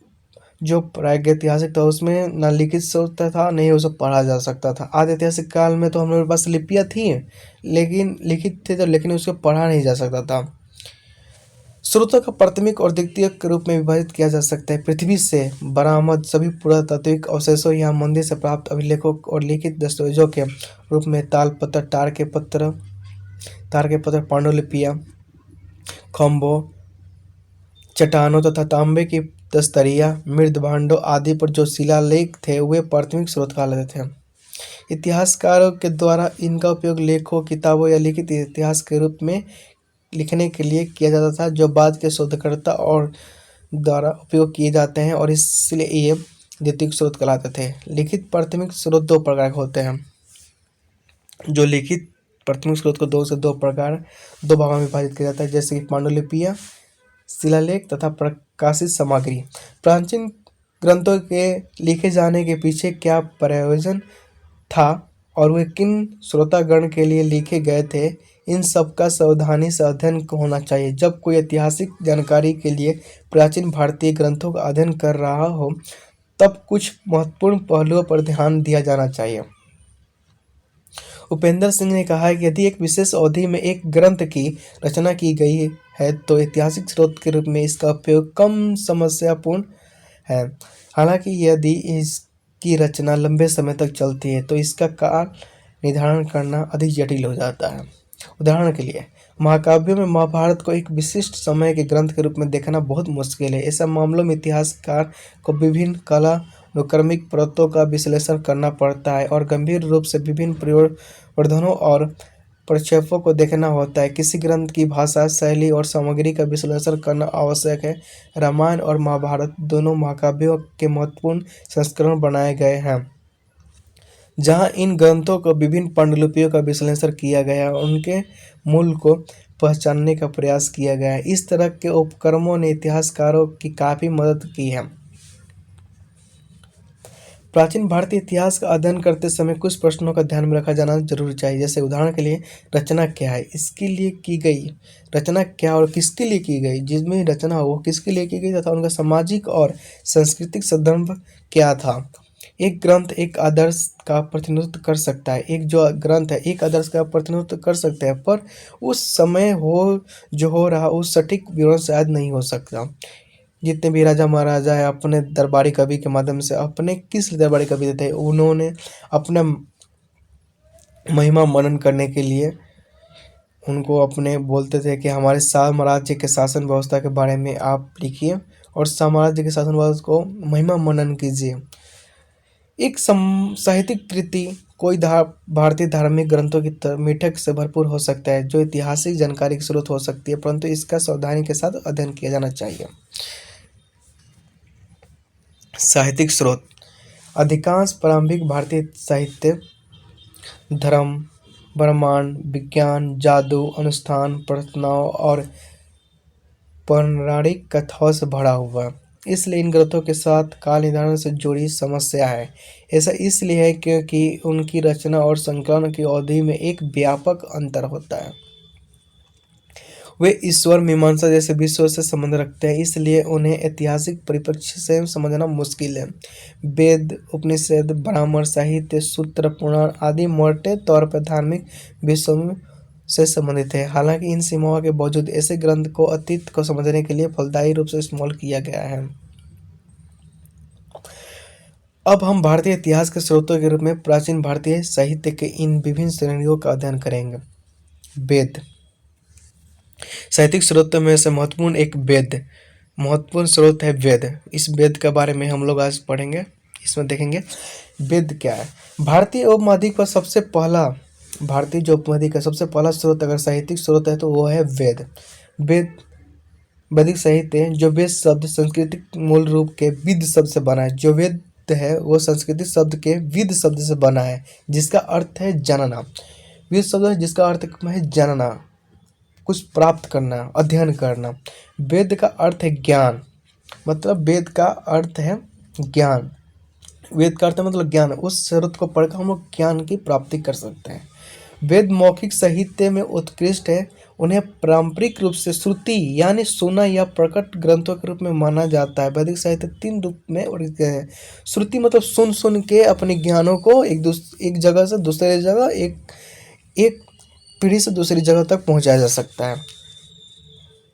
जो प्रागैतिहासिक था उसमें ना लिखित होता था, नहीं उसे पढ़ा जा सकता था। आद्यैतिहासिक काल में तो हमारे पास लिपियाँ थी, लेकिन लिखित थे तो, लेकिन उसे पढ़ा नहीं जा सकता था। स्रोतों का प्राथमिक और द्वितीयक के रूप में विभाजित किया जा सकता है। पृथ्वी से बरामद सभी पुरातात्विक अवशेषों या मंदिर से प्राप्त अभिलेखों और लिखित दस्तावेजों के रूप में तालपत्र, तार के पत्थर, पांडुलिपियां, खम्भों, चट्टानों तथा तांबे की दस्तरिया, मृद भांडों आदि पर जो शिलालेख थे वे प्राथमिक स्रोत कहलाते थे। इतिहासकारों के द्वारा इनका उपयोग लेखों, किताबों या लिखित इतिहास के रूप में लिखने के लिए किया जाता था, जो बाद के शोधकर्ता और द्वारा उपयोग किए जाते हैं, और इसलिए ये द्वितीयक स्रोत कहलाते थे। लिखित प्राथमिक स्रोत दो प्रकार के होते हैं। जो लिखित प्राथमिक स्रोत को दो भागों में विभाजित किया जाता है, जैसे कि पांडुलिपियां, शिलालेख तथा प्रकाशित सामग्री। प्राचीन ग्रंथों के लिखे जाने के पीछे क्या प्रयोजन था और वे किन श्रोतागण के लिए लिखे गए थे, इन सब का सावधानी से अध्ययन होना चाहिए। जब कोई ऐतिहासिक जानकारी के लिए प्राचीन भारतीय ग्रंथों का अध्ययन कर रहा हो तब कुछ महत्वपूर्ण पहलुओं पर ध्यान दिया जाना चाहिए। उपेंद्र सिंह ने कहा है कि यदि एक विशेष अवधि में एक ग्रंथ की रचना की गई है तो ऐतिहासिक स्रोत के रूप में इसका उपयोग कम समस्यापूर्ण है। हालांकि यदि इसकी रचना लंबे समय तक चलती है तो इसका काल निर्धारण करना अधिक जटिल हो जाता है। उदाहरण के लिए महाकाव्यों में महाभारत को एक विशिष्ट समय के ग्रंथ के रूप में देखना बहुत मुश्किल है। ऐसे मामलों में इतिहासकार को विभिन्न कला अनुक्रमिक परतों का विश्लेषण करना पड़ता है और गंभीर रूप से विभिन्न परिवर्तनों और प्रक्षेपों को देखना होता है। किसी ग्रंथ की भाषा, शैली और सामग्री का विश्लेषण करना आवश्यक है। रामायण और महाभारत दोनों महाकाव्यों के महत्वपूर्ण संस्करण बनाए गए हैं, जहां इन ग्रंथों को विभिन्न पांडुलिपियों का विश्लेषण किया गया है, उनके मूल को पहचानने का प्रयास किया गया है। इस तरह के उपक्रमों ने इतिहासकारों की काफ़ी मदद की है। प्राचीन भारतीय इतिहास का अध्ययन करते समय कुछ प्रश्नों का ध्यान में रखा जाना जरूरी चाहिए। जैसे उदाहरण के लिए रचना क्या है, इसके लिए की गई रचना क्या और किसके लिए की गई, जिसमें रचना हो वो किसके लिए की गई तथा उनका सामाजिक और सांस्कृतिक संदर्भ क्या था। एक ग्रंथ एक आदर्श का प्रतिनिधित्व कर सकता है, एक जो ग्रंथ है एक आदर्श का प्रतिनिधित्व कर सकता है, पर उस समय जो हो रहा उस सटीक विवरण शायद नहीं हो सकता। जितने भी राजा महाराजा है अपने दरबारी कवि के माध्यम से, अपने किस दरबारी कवि थे उन्होंने अपना महिमा मनन करने के लिए उनको अपने बोलते थे कि हमारे साम्राज्य के शासन व्यवस्था के बारे में आप लिखिए और साम्राज्य के शासन व्यवस्था को महिमा मनन कीजिए। एक साहित्यिक कृति कोई भारतीय धार्मिक ग्रंथों की मिठक से भरपूर हो सकता है, जो ऐतिहासिक जानकारी की स्रोत हो सकती है, परंतु इसका सावधानी के साथ अध्ययन किया जाना चाहिए। साहित्यिक स्रोत। अधिकांश प्रारंभिक भारतीय साहित्य धर्म, ब्रह्मांड, विज्ञान, जादू, अनुष्ठान, प्रार्थनाओं और पौराणिक कथाओं से भरा हुआ है। इसलिए इन ग्रंथों के साथ काल निर्धारण से जुड़ी समस्या है। ऐसा इसलिए है क्योंकि उनकी रचना और संकलन की अवधि में एक व्यापक अंतर होता है। वे ईश्वर मीमांसा जैसे विषयों से संबंध रखते हैं, इसलिए उन्हें ऐतिहासिक परिप्रेक्ष्य से समझना मुश्किल है। वेद, उपनिषद, ब्राह्मण साहित्य, सूत्र, पुराण आदि मोटे तौर पर धार्मिक विषयों से संबंधित है। हालांकि इन सीमाओं के बावजूद ऐसे ग्रंथ को अतीत को समझने के लिए फलदायी रूप से इस्तेमाल किया गया है। अब हम भारतीय इतिहास के स्रोतों के रूप में प्राचीन भारतीय साहित्य के इन विभिन्न श्रेणियों का अध्ययन करेंगे। वेद। साहित्यिक स्रोतों में से महत्वपूर्ण स्रोत है वेद। इस वेद के बारे में हम लोग आज पढ़ेंगे। इसमें देखेंगे वेद क्या है। भारतीय उपमहाद्वीप का सबसे पहला भारतीय जो उपमहाद्वीप का सबसे पहला स्रोत अगर साहित्यिक स्रोत है तो वो है वेद। वेद वैदिक साहित्य जो वेद शब्द संस्कृत मूल रूप के विद शब्द से बना है। जो वेद है वो संस्कृत शब्द के विद शब्द से बना है जिसका अर्थ है जानना। वेद शब्द है जिसका अर्थ है जानना, कुछ प्राप्त करना, अध्ययन करना। वेद का अर्थ है ज्ञान, मतलब वेद का अर्थ है ज्ञान। वेद का अर्थ है मतलब ज्ञान। उस स्रोत को पढ़कर हम लोग ज्ञान की प्राप्ति कर सकते हैं। वेद मौखिक साहित्य में उत्कृष्ट है। उन्हें पारंपरिक रूप से श्रुति यानी सुना या प्रकट ग्रंथों के रूप में माना जाता है। वैदिक साहित्य 3 रूप में वर्गीकृत है। श्रुति मतलब सुन सुन के अपने ज्ञानों को एक जगह से दूसरे जगह, एक पीढ़ी से दूसरी जगह तक पहुंचाया जा सकता है।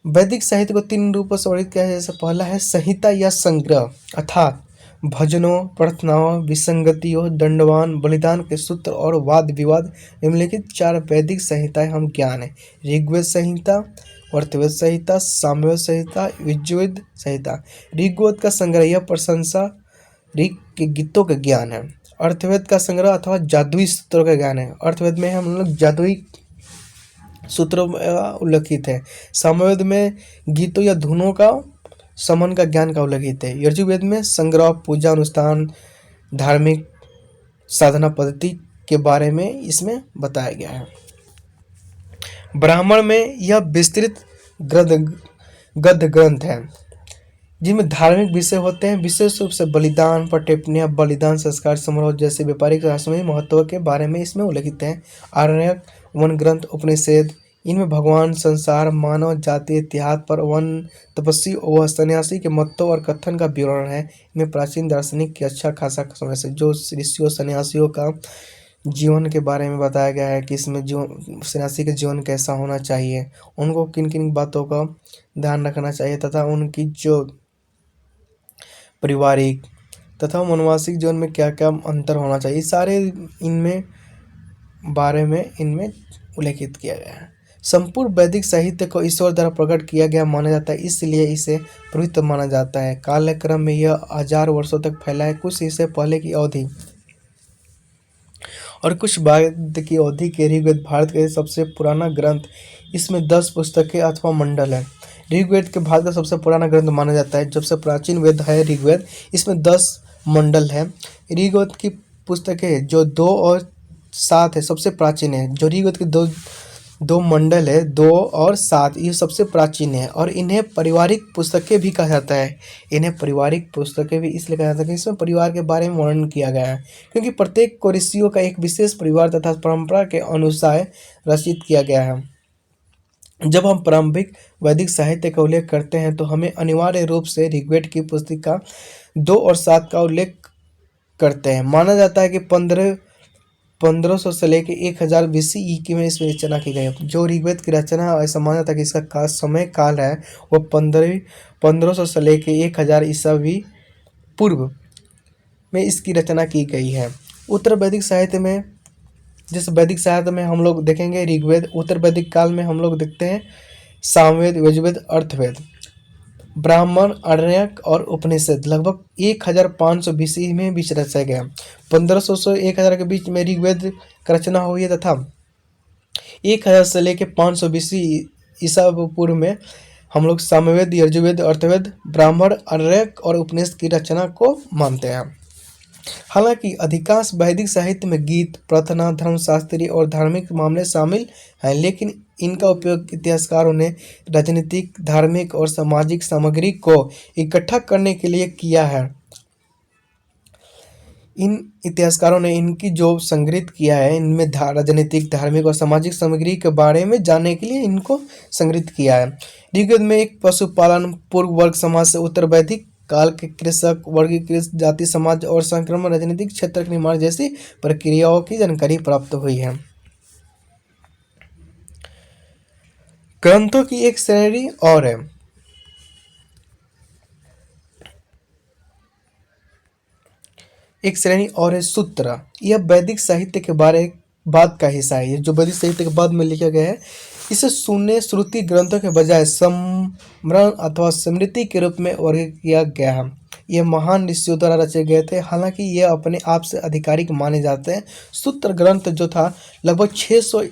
वैदिक साहित्य को 3 रूपों से वर्णित किया है। जैसे पहला है संहिता या संग्रह, अर्थात भजनों, प्रार्थनाओं, विसंगतियों, दंडवान, बलिदान के सूत्र और वाद विवाद निम्नलिखित 4 वैदिक संहिताएं हम ज्ञान है। ऋग्वेद संहिता, अर्थवेद संहिता, सामवेद संहिता, यजुर्वेद संहिता। ऋग्वेद का संग्रह यह प्रशंसा ऋग के गीतों का ज्ञान है। अर्थवेद का संग्रह अथवा जादुई सूत्रों का ज्ञान है। अर्थवेद में हम लोग जादुई सूत्रों उल्लेखित है। सामवेद में गीतों या धुनों का समन का ज्ञान का उल्लेखित है। यजुर्वेद में संग्रह, पूजा अनुष्ठान, धार्मिक साधना पद्धति के बारे में इसमें बताया गया है। ब्राह्मण में यह विस्तृत गद्य ग्रंथ है जिनमें धार्मिक विषय होते हैं, विशेष रूप से बलिदान, पटेपनिया, बलिदान, संस्कार समारोह जैसे व्यापारिक राष्ट्रमय महत्व के बारे में इसमें उल्लेखित है। आरण्यक, वन ग्रंथ, उपनिषद, इनमें भगवान, संसार, मानव जाति, इतिहास पर, वन, तपस्वी व सन्यासी के मतों और कथन का विवरण है। इनमें प्राचीन दार्शनिक की अच्छा खासा समय से जो ऋषियों सन्यासियों का जीवन के बारे में बताया गया है कि इसमें जीवन, सन्यासी का जीवन कैसा होना चाहिए, उनको किन किन बातों का ध्यान रखना चाहिए तथा उनकी जो पारिवारिक तथा वनवासिक जीवन में क्या क्या अंतर होना चाहिए, सारे इनमें बारे में इनमें उल्लेखित किया गया है। संपूर्ण वैदिक साहित्य को ईश्वर द्वारा प्रकट किया गया माना जाता है, इसलिए इसे पवित्र माना जाता है। कालक्रम में यह 1000 वर्षों तक फैला है। कुछ इससे पहले की अवधि और कुछ बाद की अवधि के ऋग्वेद भारत का सबसे पुराना ग्रंथ। इसमें 10 पुस्तकें अथवा मंडल है। ऋग्वेद के भारत का सबसे पुराना ग्रंथ माना जाता है। सबसे प्राचीन वेद है ऋग्वेद, इसमें 10 मंडल है। ऋग्वेद की पुस्तकें जो 2 और 7 है सबसे प्राचीन है। जो ऋग्वेद के दो मंडल है 2 और 7, ये सबसे प्राचीन है और इन्हें पारिवारिक पुस्तकें भी कहा जाता है। इन्हें पारिवारिक पुस्तकें भी इसलिए कहा जाता है कि इसमें परिवार के बारे में वर्णन किया गया है, क्योंकि प्रत्येक को ऋषियों का एक विशेष परिवार तथा परंपरा के अनुसार रचित किया गया है। जब हम प्रारंभिक वैदिक साहित्य का उल्लेख करते हैं तो हमें अनिवार्य रूप से ऋग्वेद की पुस्तिका 2 और 7 का उल्लेख करते हैं। माना जाता है कि 1500 से लेकर 1000 BCE में इसमें रचना की गई। जो ऋग्वेद की रचना ऐसा माना जाता है कि इसका समय काल है वो 1500 से लेकर 1000 ईस्वी पूर्व में इसकी रचना की गई है। उत्तर वैदिक साहित्य में, जिस वैदिक साहित्य में हम लोग देखेंगे ऋग्वेद, उत्तर वैदिक काल में हम लोग देखते हैं सामवेद, यजुर्वेद, अर्थवेद, ब्राह्मण, आरण्यक और उपनिषद लगभग 1500 BC में बीच रचा गया। 1500 से 1000 के बीच में ऋग्वेद का रचना हुई है तथा 1000 से लेकर 500 BC ईसा पूर्व में हम लोग सामवेद, यजुर्वेद, अर्थवेद, ब्राह्मण, आरण्यक और उपनिषद की रचना को मानते हैं। हालांकि अधिकांश वैदिक साहित्य में गीत, प्रार्थना, धर्मशास्त्रीय और धार्मिक मामले शामिल हैं, लेकिन इनका उपयोग इतिहासकारों ने राजनीतिक, धार्मिक और सामाजिक सामग्री को इकट्ठा करने के लिए किया है। इन इतिहासकारों ने इनकी जो संग्रहित किया है, इनमें राजनीतिक, धार्मिक और सामाजिक सामग्री के बारे में जानने के लिए इनको संग्रहित किया है। ऋग्वेद में एक पशुपालन पूर्व वर्ग समाज से उत्तर वैदिक काल के कृषक, वर्गीकृत जाति समाज और संक्रमण राजनीतिक क्षेत्र के निर्माण जैसी प्रक्रियाओं की जानकारी प्राप्त हुई है। ग्रंथों की एक श्रेणी और है। एक श्रेणी और है सूत्र। यह वैदिक साहित्य के बाद का हिस्सा है। ये जो वैदिक साहित्य के बाद में लिखा गया है, इसे सुनने श्रुति ग्रंथों के बजाय स्मरण अथवा स्मृति के रूप में वर्गीकृत किया गया है। ये महान ऋषियों द्वारा रचे गए थे। हालांकि ये अपने आप से आधिकारिक माने जाते हैं। सूत्र ग्रंथ जो था लगभग 600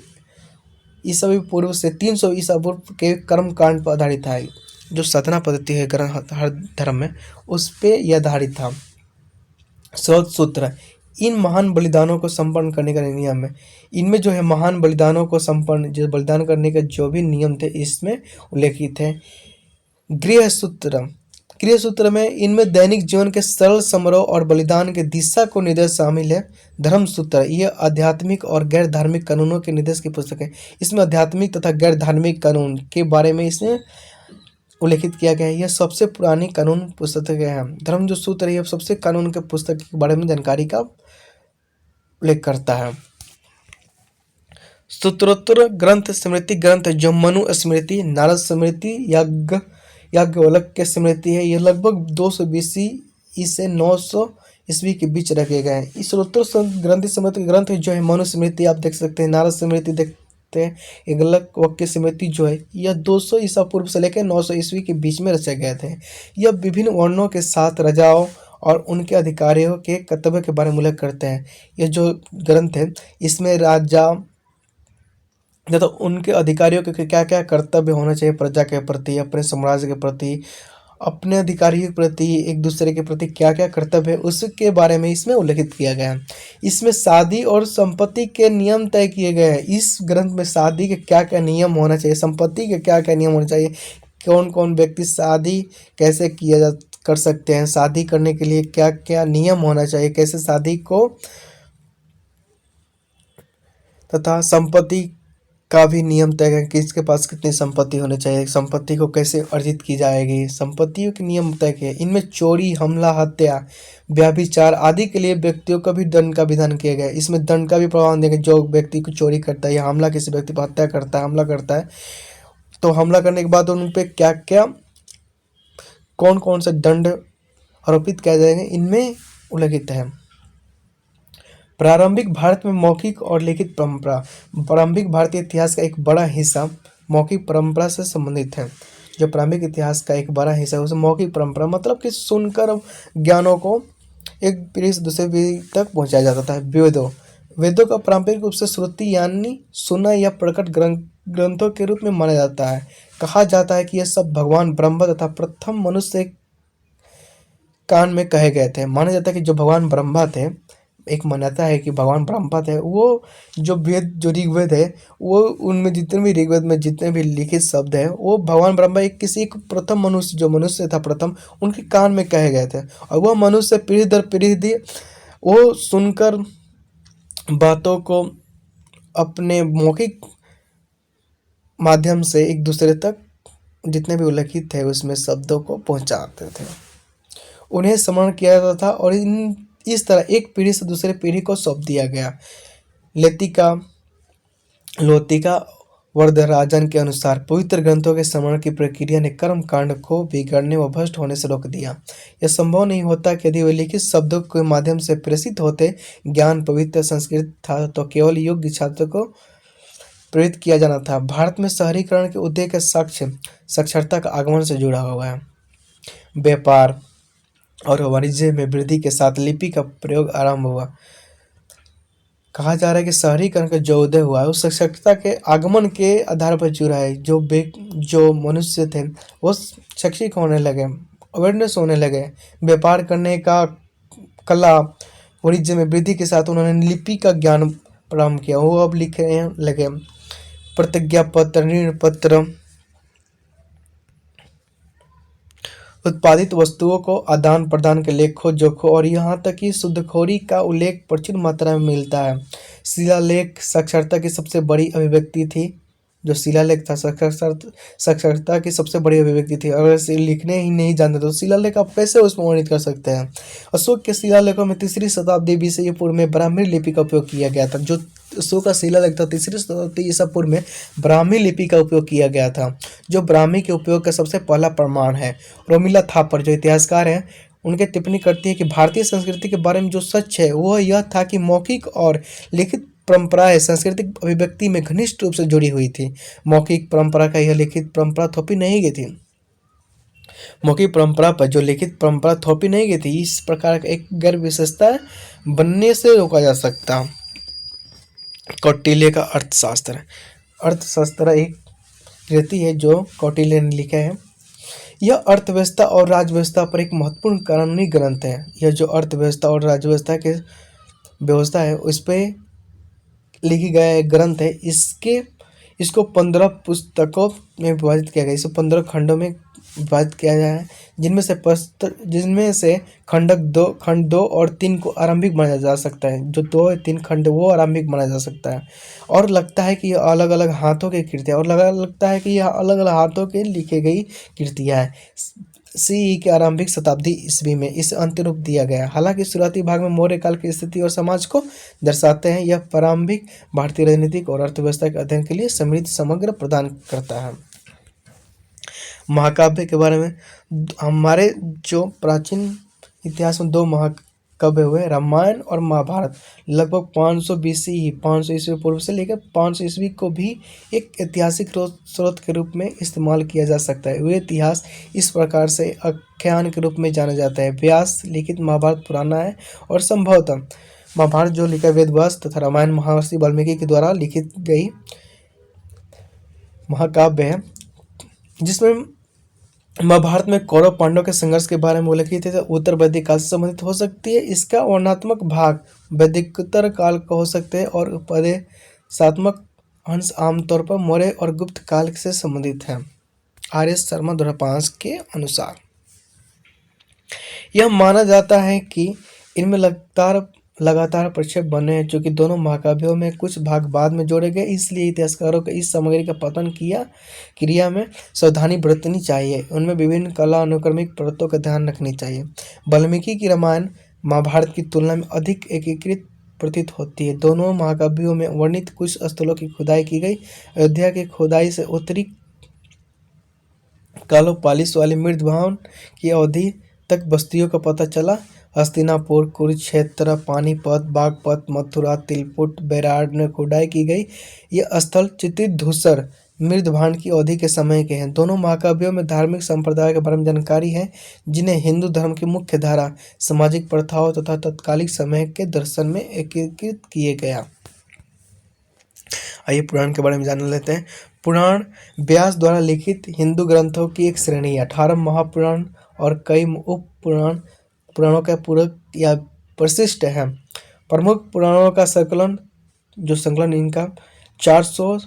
ईसा पूर्व से 300 ईसा पूर्व के कर्मकांड पर आधारित था। जो साधना पद्धति है ग्रंथ हर धर्म में, उस पे यह आधारित था। स्रोत सूत्र, इन महान बलिदानों को संपन्न करने का नियम है। इनमें जो है महान बलिदानों को संपन्न, जो बलिदान करने के जो भी नियम थे इसमें उल्लेखित है। गृह सूत्र, गृह सूत्र में इनमें दैनिक जीवन के सरल समारोह और बलिदान के दिशा को निर्देश शामिल है। धर्म सूत्र, यह आध्यात्मिक और गैर धार्मिक कानूनों के निर्देश की पुस्तक है। इसमें आध्यात्मिक तथा गैर धार्मिक कानून के बारे में इसमें उल्लेखित किया गया है। यह सबसे पुरानी कानून पुस्तक है। धर्म जो सूत्र है यह सबसे कानून के पुस्तक के बारे में जानकारी का उल्लेख करता है। सूत्रोत्तर ग्रंथ, स्मृति ग्रंथ जो मनु स्मृति, नारद स्मृति, याज्ञवल्क्य स्मृति है, यह लगभग 220 ईस्वी से 900 ईस्वी के बीच रखे गए हैं। इस उत्तर ग्रंथि स्मृति ग्रंथ जो है मनु स्मृति आप देख सकते हैं, नारद स्मृति देखते हैं, याज्ञवल्क्य स्मृति जो है यह 200 ईसा पूर्व से लेकर 900 ईस्वी के बीच में रचे गए थे। यह विभिन्न वर्णों के साथ राजाओं और उनके अधिकारियों के कर्तव्य के बारे में उल्लेख करते हैं। यह जो ग्रंथ है इसमें राजा तो उनके अधिकारियों के क्या क्या कर्तव्य होना चाहिए प्रजा के प्रति, अपने साम्राज्य के प्रति, अपने अधिकारियों के प्रति, एक दूसरे के प्रति क्या क्या कर्तव्य है उसके बारे में इसमें उल्लेखित किया गया है। इसमें शादी और संपत्ति के नियम तय किए गए हैं। इस ग्रंथ में शादी के क्या क्या नियम होना चाहिए, संपत्ति के क्या क्या नियम होना चाहिए, कौन कौन व्यक्ति शादी कैसे कर सकते हैं, शादी करने के लिए क्या क्या नियम होना चाहिए, कैसे शादी को, तथा संपत्ति का भी नियम तय है, किसके पास कितनी संपत्ति होनी चाहिए, संपत्ति को कैसे अर्जित की जाएगी, संपत्तियों के नियम तय किए। इनमें चोरी, हमला, हत्या, व्यभिचार आदि के लिए व्यक्तियों का भी दंड का विधान किया गया है। इसमें दंड का भी प्रावधान दिया गया। जो व्यक्ति को चोरी करता है या हमला किसी व्यक्ति पर हत्या करता है, हमला करता है, तो हमला करने के बाद उन पर क्या क्या कौन कौन से दंड आरोपित किया जाएगा इनमें उल्लेखित है। प्रारंभिक भारत में मौखिक और लिखित परंपरा, प्रारंभिक भारतीय इतिहास का एक बड़ा हिस्सा मौखिक परंपरा से संबंधित है। जो प्रारंभिक इतिहास का एक बड़ा हिस्सा है उसे मौखिक परंपरा, मतलब कि सुनकर ज्ञानों को एक पीढ़ी से दूसरी पीढ़ी तक पहुंचाया जाता था। वेदों, वेदों का पारंपरिक रूप से श्रुति यानी सुना या प्रकट ग्रंथों के रूप में माना जाता है। कहा जाता है कि यह सब भगवान ब्रह्मा तथा प्रथम मनुष्य कान में कहे गए थे। माना जाता है कि जो भगवान ब्रह्मा थे, एक मान्यता है कि भगवान ब्रह्मा थे, वो जो वेद, जो ऋग्वेद है, वो उनमें जितने भी ऋग्वेद में जितने भी लिखित शब्द हैं वो भगवान ब्रह्मा एक प्रथम मनुष्य, जो मनुष्य था प्रथम, उनके कान में कहे गए थे। और वह मनुष्य पीढ़ी दर पीढ़ी वो सुनकर बातों को अपने मौखिक माध्यम से एक दूसरे तक जितने भी उल्लेखित थे उसमें शब्दों को पहुंचाते थे, उन्हें स्मरण किया जाता था और इस तरह एक पीढ़ी से दूसरे पीढ़ी को सौंप दिया गया। लोतिका वरदराजन के अनुसार पवित्र ग्रंथों के स्मरण की प्रक्रिया ने कर्म कांड को बिगड़ने व भ्रष्ट होने से रोक दिया। यह संभव नहीं होता कि यदि वे लिखित शब्दों के माध्यम से प्रेषित होते ज्ञान पवित्र संस्कृत था तो केवल योग्य छात्र को प्रेरित किया जाना था। भारत में शहरीकरण के उद्देश्य के साक्षरता का आगमन से जुड़ा हुआ है। व्यापार और वाणिज्य में वृद्धि के साथ लिपि का प्रयोग आरंभ हुआ। कहा जा रहा है कि शहरीकरण का जो उदय हुआ है उस साक्षरता के आगमन के आधार पर जुड़ा है। जो मनुष्य थे वो शैक्षिक होने लगे, अवेयरनेस होने लगे, व्यापार करने का कला, वाणिज्य में वृद्धि के साथ उन्होंने लिपि का ज्ञान प्रारंभ किया। वो अब लिखने लगे प्रतिज्ञा पत्र, ऋण पत्र, उत्पादित वस्तुओं को आदान प्रदान के लेखों जोखों और यहाँ तक कि शुद्धखोरी का उल्लेख प्रचुर मात्रा में मिलता है। शिलालेख साक्षरता की सबसे बड़ी अभिव्यक्ति थी। जो शिलालेख था साक्षरता की सबसे बड़ी अभिव्यक्ति थी। अगर इसे लिखने ही नहीं जानते तो शिलालेख आप कैसे उसमें वर्णित कर सकते हैं। अशोक के शिलालेखों में 3री शताब्दी BC पूर्व में ब्राह्मी लिपि का उपयोग किया गया था। जो अशोक का शिलालेख था 3री शताब्दी ईसा पूर्व में ब्राह्मी लिपि का उपयोग किया गया था, जो ब्राह्मी के उपयोग का सबसे पहला प्रमाण है। रोमिला थापर जो इतिहासकार हैं उनके टिप्पणी करती है कि भारतीय संस्कृति के बारे में जो सच है वह यह था कि मौखिक और लिखित परंपराएं सांस्कृतिक अभिव्यक्ति में घनिष्ठ रूप से जुड़ी हुई थी। मौखिक परंपरा का यह लिखित परंपरा थोपी नहीं गई थी। मौखिक परंपरा पर जो लिखित परंपरा थोपी नहीं गई थी, इस प्रकार का एक गैर विशेषता बनने से रोका जा सकता। कौटिल्य का अर्थशास्त्र। अर्थशास्त्र एक कृति है जो कौटिल्य ने लिखा है। यह अर्थव्यवस्था और राजव्यवस्था पर एक महत्वपूर्ण कानूनी ग्रंथ है। यह जो अर्थव्यवस्था और राजव्यवस्था के व्यवस्था है उस पर लिखी गया एक ग्रंथ है। इसको 15 पुस्तकों में विभाजित किया गया, इसे 15 खंडों में विभाजित किया गया है, जिनमें से खंड दो और 3 को आरंभिक माना जा सकता है। जो 2 और 3 खंड वो आरंभिक माना जा सकता है, और लगता है कि यह अलग अलग हाथों की कृतियाँ और लगता है कि यह अलग अलग हाथों के लिखे गई कृतियाँ हैं। CE के आरंभिक शताब्दी ईस्वी में इसे अंतिम रूप दिया गया। हालांकि शुरुआती भाग में मौर्य काल की स्थिति और समाज को दर्शाते हैं। यह प्रारंभिक भारतीय राजनीतिक और अर्थव्यवस्था के अध्ययन के लिए समृद्ध समग्र प्रदान करता है। महाकाव्य के बारे में, हमारे जो प्राचीन इतिहास में 2 महाकाव्य हुए, रामायण और महाभारत। लगभग 500 BCE 500 ईस्वी पूर्व से लेकर 500 ईस्वी को भी एक ऐतिहासिक स्रोत के रूप में इस्तेमाल किया जा सकता है। वे इतिहास इस प्रकार से आख्यान के रूप में जाना जाता है। व्यास लिखित महाभारत पुराना है और संभवतः महाभारत जो लिखा वेद व्यास तथा रामायण महर्षि वाल्मीकि के द्वारा लिखित गई महाकाव्य है, जिसमें महाभारत में कौरव पांडव के संघर्ष के बारे में उल्लेखित है। उत्तर वैदिक काल से संबंधित हो सकती है। इसका वर्णनात्मक भाग वैदिकोत्तर काल का हो सकते हैं और उपदेशात्मक अंश आमतौर पर मौर्य और गुप्त काल से संबंधित है। RS शर्मा 2005 के अनुसार यह माना जाता है कि इनमें लगातार प्रक्षेप बने हैं। चूंकि दोनों महाकाव्यों में कुछ भाग बाद में जोड़े गए, इसलिए इतिहासकारों को इस सामग्री का पतन क्रिया में सावधानी बरतनी चाहिए। उनमें विभिन्न कला अनुक्रमिक परतों का ध्यान रखनी चाहिए। वाल्मीकि की रामायण महाभारत की तुलना में अधिक एकीकृत प्रतीत होती है। दोनों महाकाव्यों में वर्णित कुछ स्थलों की खुदाई की गई। अयोध्या की खुदाई से उत्तरी कालोपालिस वाली मृदभावन की अवधि तक बस्तियों का पता चला। हस्तिनापुर, कुरुक्षेत्र, पानीपत, बागपत, मथुरा, तिलपुट, बेरार में खुदाई की गई। ये स्थल चित्रित धूसर मृदभान की अवधि के समय के हैं। दोनों महाकाव्यों में धार्मिक संप्रदाय के बारे में जानकारी है, जिन्हें हिंदू धर्म की मुख्य धारा, सामाजिक प्रथाओं तथा तत्कालिक समय के दर्शन में एकीकृत किए गया। आइए पुराण के बारे में जान लेते हैं। पुराण व्यास द्वारा लिखित हिंदू ग्रंथों की एक श्रेणी है। 18 महापुराण और कई उप पुराणों का पूरक या परिशिष्ट है। प्रमुख पुराणों का संकलन इनका 400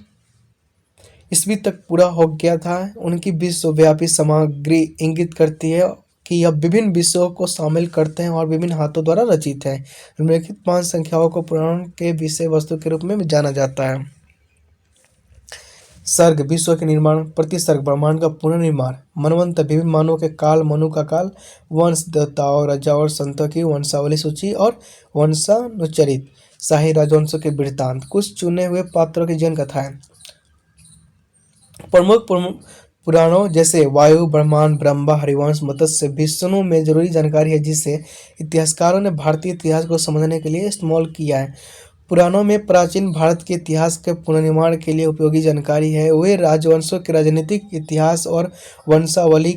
ईस्वी तक पूरा हो गया था। उनकी विश्वव्यापी सामग्री इंगित करती है कि यह विभिन्न विषयों को शामिल करते हैं और विभिन्न हाथों द्वारा रचित है। निम्नलिखित 5 संख्याओं को पुराण के विषय वस्तु के रूप में जाना जाता है। सर्ग विश्व के निर्माण, प्रतिसर्ग ब्रह्मांड का पुनर्निर्माण, मनवंतर विभिन्न मानवों के काल, मनु का काल, वंश, देवताओं, राजाओं और संतों की वंशावली सूची और वंशानुचरित, शाही राजवंशों के वृत्तांत, कुछ चुने हुए पात्रों की जीवन कथाएं। प्रमुख पुराणों जैसे वायु, ब्रह्मांड, ब्रह्मा, हरिवंश, मत्स्य, विष्णु में जरूरी जानकारी है, जिसे इतिहासकारों ने भारतीय इतिहास को समझने के लिए इस्तेमाल किया है। पुराणों में प्राचीन भारत के इतिहास के पुनर्निर्माण के लिए उपयोगी जानकारी है। वे राजवंशों के राजनीतिक इतिहास और वंशावली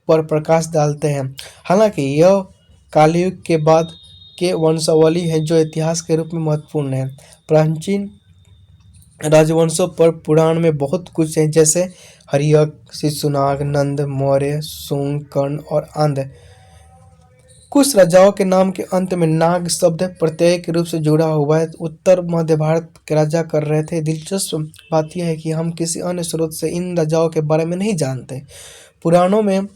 पर प्रकाश डालते हैं। हालांकि यह कलयुग के बाद के वंशावली है जो इतिहास के रूप में महत्वपूर्ण है। प्राचीन राजवंशों पर पुराण में बहुत कुछ है, जैसे हर्यक, शिशुनाग, नंद, मौर्य, शुंग, कर्ण और अंध। कुछ राजाओं के नाम के अंत में नाग शब्द प्रत्यय के रूप से जुड़ा हुआ है। उत्तर मध्य भारत के राजा कर रहे थे। दिलचस्प बात यह है कि हम किसी अन्य स्रोत से इन राजाओं के बारे में नहीं जानते। पुराणों में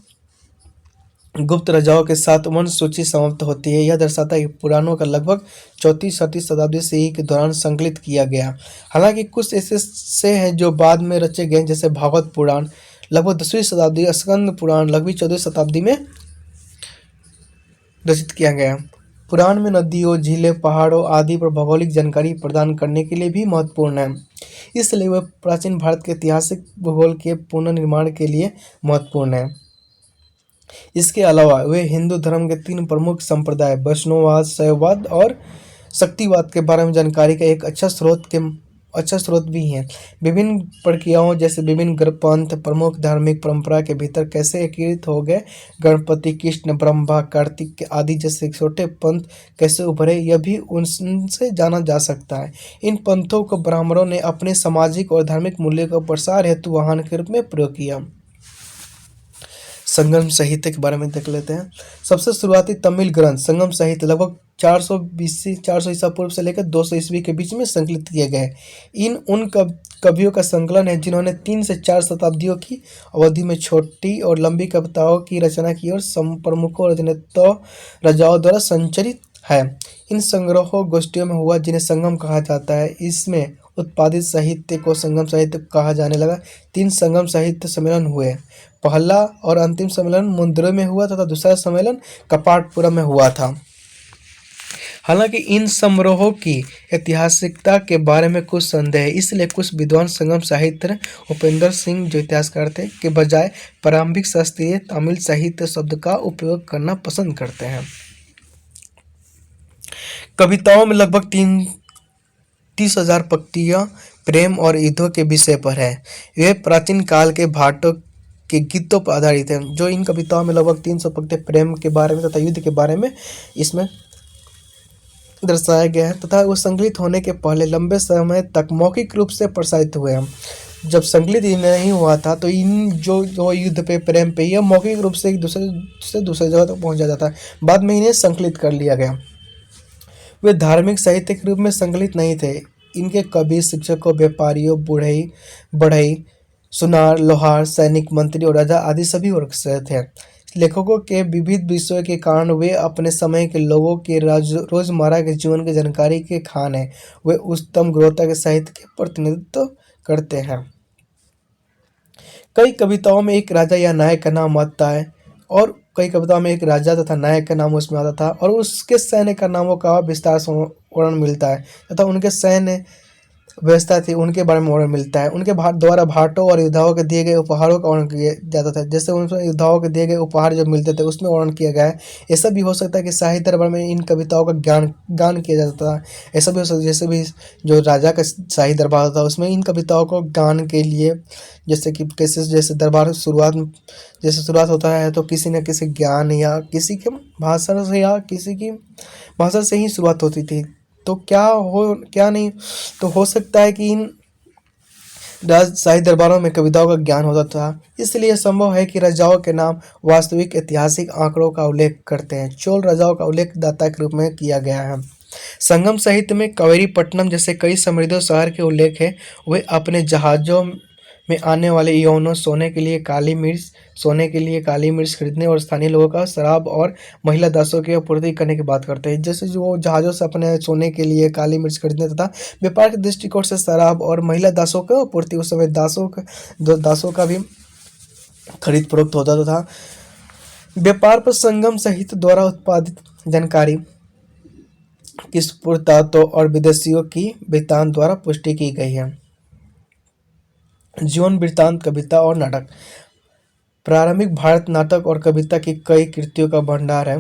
गुप्त राजाओं के साथ वंश सूची समाप्त होती है। यह दर्शाता है कि पुराणों का लगभग 34वीं शताब्दी से ही के दौरान संकलित किया गया। हालांकि कुछ ऐसे हैं जो बाद में रचे गए, जैसे भागवत पुराण लगभग 10वीं शताब्दी, स्कंद पुराण लगभग 14वीं शताब्दी में रचित किया गया। पुराण में नदियों, झीलें, पहाड़ों आदि पर भौगोलिक जानकारी प्रदान करने के लिए भी महत्वपूर्ण है, इसलिए वह प्राचीन भारत के ऐतिहासिक भूगोल के पुनर्निर्माण के लिए महत्वपूर्ण है। इसके अलावा वे हिंदू धर्म के 3 प्रमुख संप्रदाय वैष्णववाद, शैववाद और शक्तिवाद के बारे में जानकारी का एक अच्छा स्रोत के अच्छा स्रोत भी हैं। विभिन्न प्रक्रियाओं जैसे विभिन्न पंथ प्रमुख धार्मिक परंपरा के भीतर कैसे एकीकृत हो गए, गणपति, कृष्ण, ब्रह्मा, कार्तिक आदि जैसे छोटे पंथ कैसे उभरे, यह भी उनसे जाना जा सकता है। इन पंथों को ब्राह्मणों ने अपने सामाजिक और धार्मिक मूल्यों को प्रसार हेतु वाहन के रूप में प्रयोग किया। संगम साहित्य के बारे में देख लेते हैं। सबसे शुरुआती तमिल ग्रंथ संगम साहित्य लगभग 420 ईसा पूर्व से लेकर 200 ईस्वी के बीच में संकलित किए गए। इन उन कवियों का संकलन है जिन्होंने 3 से 4 शताब्दियों की अवधि में छोटी और लंबी कविताओं की रचना की और प्रमुखों राजनेताओं राजाओं द्वारा संचरित है। इन संग्रहों गोष्ठियों में हुआ जिन्हें संगम कहा जाता है। इसमें उत्पादित साहित्य को संगम साहित्य कहा जाने लगा। 3 संगम साहित्य सम्मेलन हुए। पहला और अंतिम सम्मेलन मुंद्रे में हुआ तथा दूसरा सम्मेलन कपाटपुरम में हुआ था। हालांकि इन समारोहों की ऐतिहासिकता के बारे में कुछ संदेह है, इसलिए कुछ विद्वान संगम साहित्य उपेंद्र सिंह जो इतिहासकार थे के बजाय प्रारंभिक शास्त्रीय तमिल साहित्य शब्द का उपयोग करना पसंद करते हैं। कविताओं में लगभग 30,000 पंक्तियां प्रेम और युद्धों के विषय पर है। वे प्राचीन काल के भाटों के गीतों पर आधारित है। जो इन कविताओं में लगभग 300 पंक्तियां प्रेम के बारे में तथा युद्ध के बारे में इसमें दर्शाया गया है तथा वो संकलित होने के पहले लंबे समय तक मौखिक रूप से प्रसारित हुए हैं। जब संकलित नहीं हुआ था तो इन जो युद्ध पे प्रेम पे यह मौखिक रूप से एक दूसरे से दूसरे जगह तक पहुंच जाता था। बाद में इन्हें संकलित कर लिया गया। वे धार्मिक साहित्य के रूप में संकलित नहीं थे। इनके कवि, शिक्षकों, व्यापारियों, बढ़ई, सुनार, लोहार, सैनिक, मंत्री और राजा आदि सभी वर्ग से थे। लेखकों के विविध विषयों के कारण वे अपने समय के लोगों के रोजमर्रा के जीवन की जानकारी के खान हैं। वे उच्चतम गुणवत्ता के साहित्य के प्रतिनिधित्व करते हैं। कई कविताओं में एक राजा या नायक का नाम आता है और कई कविताओं में एक राजा तथा नायक का नाम उसमें आता था और उसके सैन्य का नामों का विस्तार से वर्णन मिलता है तथा उनके सैन्य व्यवस्था थी उनके बारे में वर्णन मिलता है। उनके द्वारा भाटों और योद्धाओं के दिए गए उपहारों का वर्णन किया जाता था। जैसे उनसे योद्धाओं के दिए गए उपहार जो मिलते थे उसमें वर्णन किया गया है। ऐसा भी हो सकता है कि साहित्य दरबार में इन कविताओं का गान किया जाता था। ऐसा भी हो सकता है जैसे भी जो राजा का शाही दरबार था उसमें इन कविताओं को गान के लिए जैसे कि कैसे जैसे दरबार शुरुआत होता है तो किसी न किसी ज्ञान या किसी के भाषण से या किसी की भाषा से ही शुरुआत होती थी। तो क्या नहीं तो हो सकता है कि इन शाही दरबारों में कविताओं का ज्ञान होता था। इसलिए यह संभव है कि राजाओं के नाम वास्तविक ऐतिहासिक आंकड़ों का उल्लेख करते हैं। चोल राजाओं का उल्लेख दाता के रूप में किया गया है। संगम साहित्य में कावेरीपट्टनम जैसे कई समृद्ध शहर के उल्लेख है। वे अपने जहाजों में आने वाले यौनों सोने के लिए काली मिर्च खरीदने और स्थानीय लोगों का शराब और महिला दासों की आपूर्ति करने की बात करते हैं। जैसे जो वो जहाज़ों से अपने सोने के लिए काली मिर्च खरीदने तथा व्यापार के दृष्टिकोण से शराब और महिला दासों की आपूर्ति, उस समय दासों का भी खरीद फरोख्त होता था। व्यापार पर संगम साहित्य द्वारा उत्पादित जानकारी किस पुरातत्व और विदेशियों की वृत्तांत द्वारा पुष्टि की गई है। जीवन वृत्तांत, कविता और नाटक। प्रारंभिक भारत नाटक और कविता की कई कृतियों का भंडार है।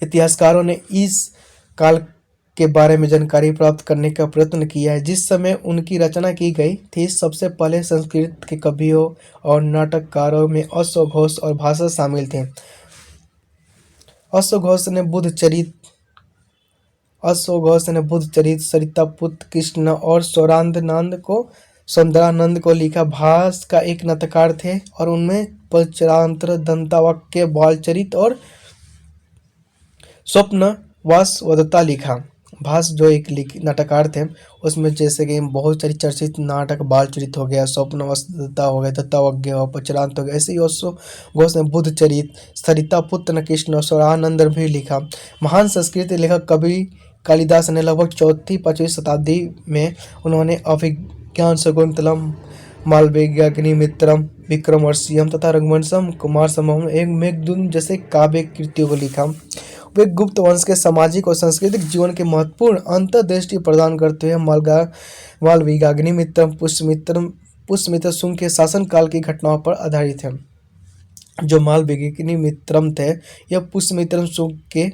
इतिहासकारों ने इस काल के बारे में जानकारी प्राप्त करने का प्रयत्न किया है जिस समय उनकी रचना की गई थी। सबसे पहले संस्कृत के कवियों और नाटककारों में अश्वघोष और भाषा शामिल थे। अश्वघोष ने बुद्ध चरित, सरितापुत्र कृष्ण और सौंदरानंद को लिखा। भास का एक नाटककार थे और उनमें पंचरात्र, दंतावाक्य, बालचरित और स्वप्नवासवदत्ता लिखा। भास जो एक नाटककार थे उसमें जैसे कि बहुत सारी चर्चित नाटक बालचरित हो गया, स्वप्नवासवदत्ता हो गया, दत्तावज्ञ और पंचरात्र हो गया। ऐसे ही घोष ने बुद्ध चरित, सरितापुत्र कृष्ण और सौरानंद भी लिखा। महान संस्कृत लेखक कवि कालिदास ने लगभग 4वीं-5वीं शताब्दी में उन्होंने अभिज्ञान शाकुंतलम, मालविकाग्निमित्रम, विक्रमोर्वशीयम तथा रघुवंशम कुमार संभवम एवं मेघदूतम जैसे काव्य कृतियों को लिखा। वे गुप्त वंश के सामाजिक और सांस्कृतिक जीवन के महत्वपूर्ण अंतर्दृष्टि प्रदान करते हुए मालविकाग्निमित्रम पुष्यमित्र शुंग के शासनकाल की घटनाओं पर आधारित है। जो मालविकी मित्रम थे, यह पुष्यमित्रम शुंग के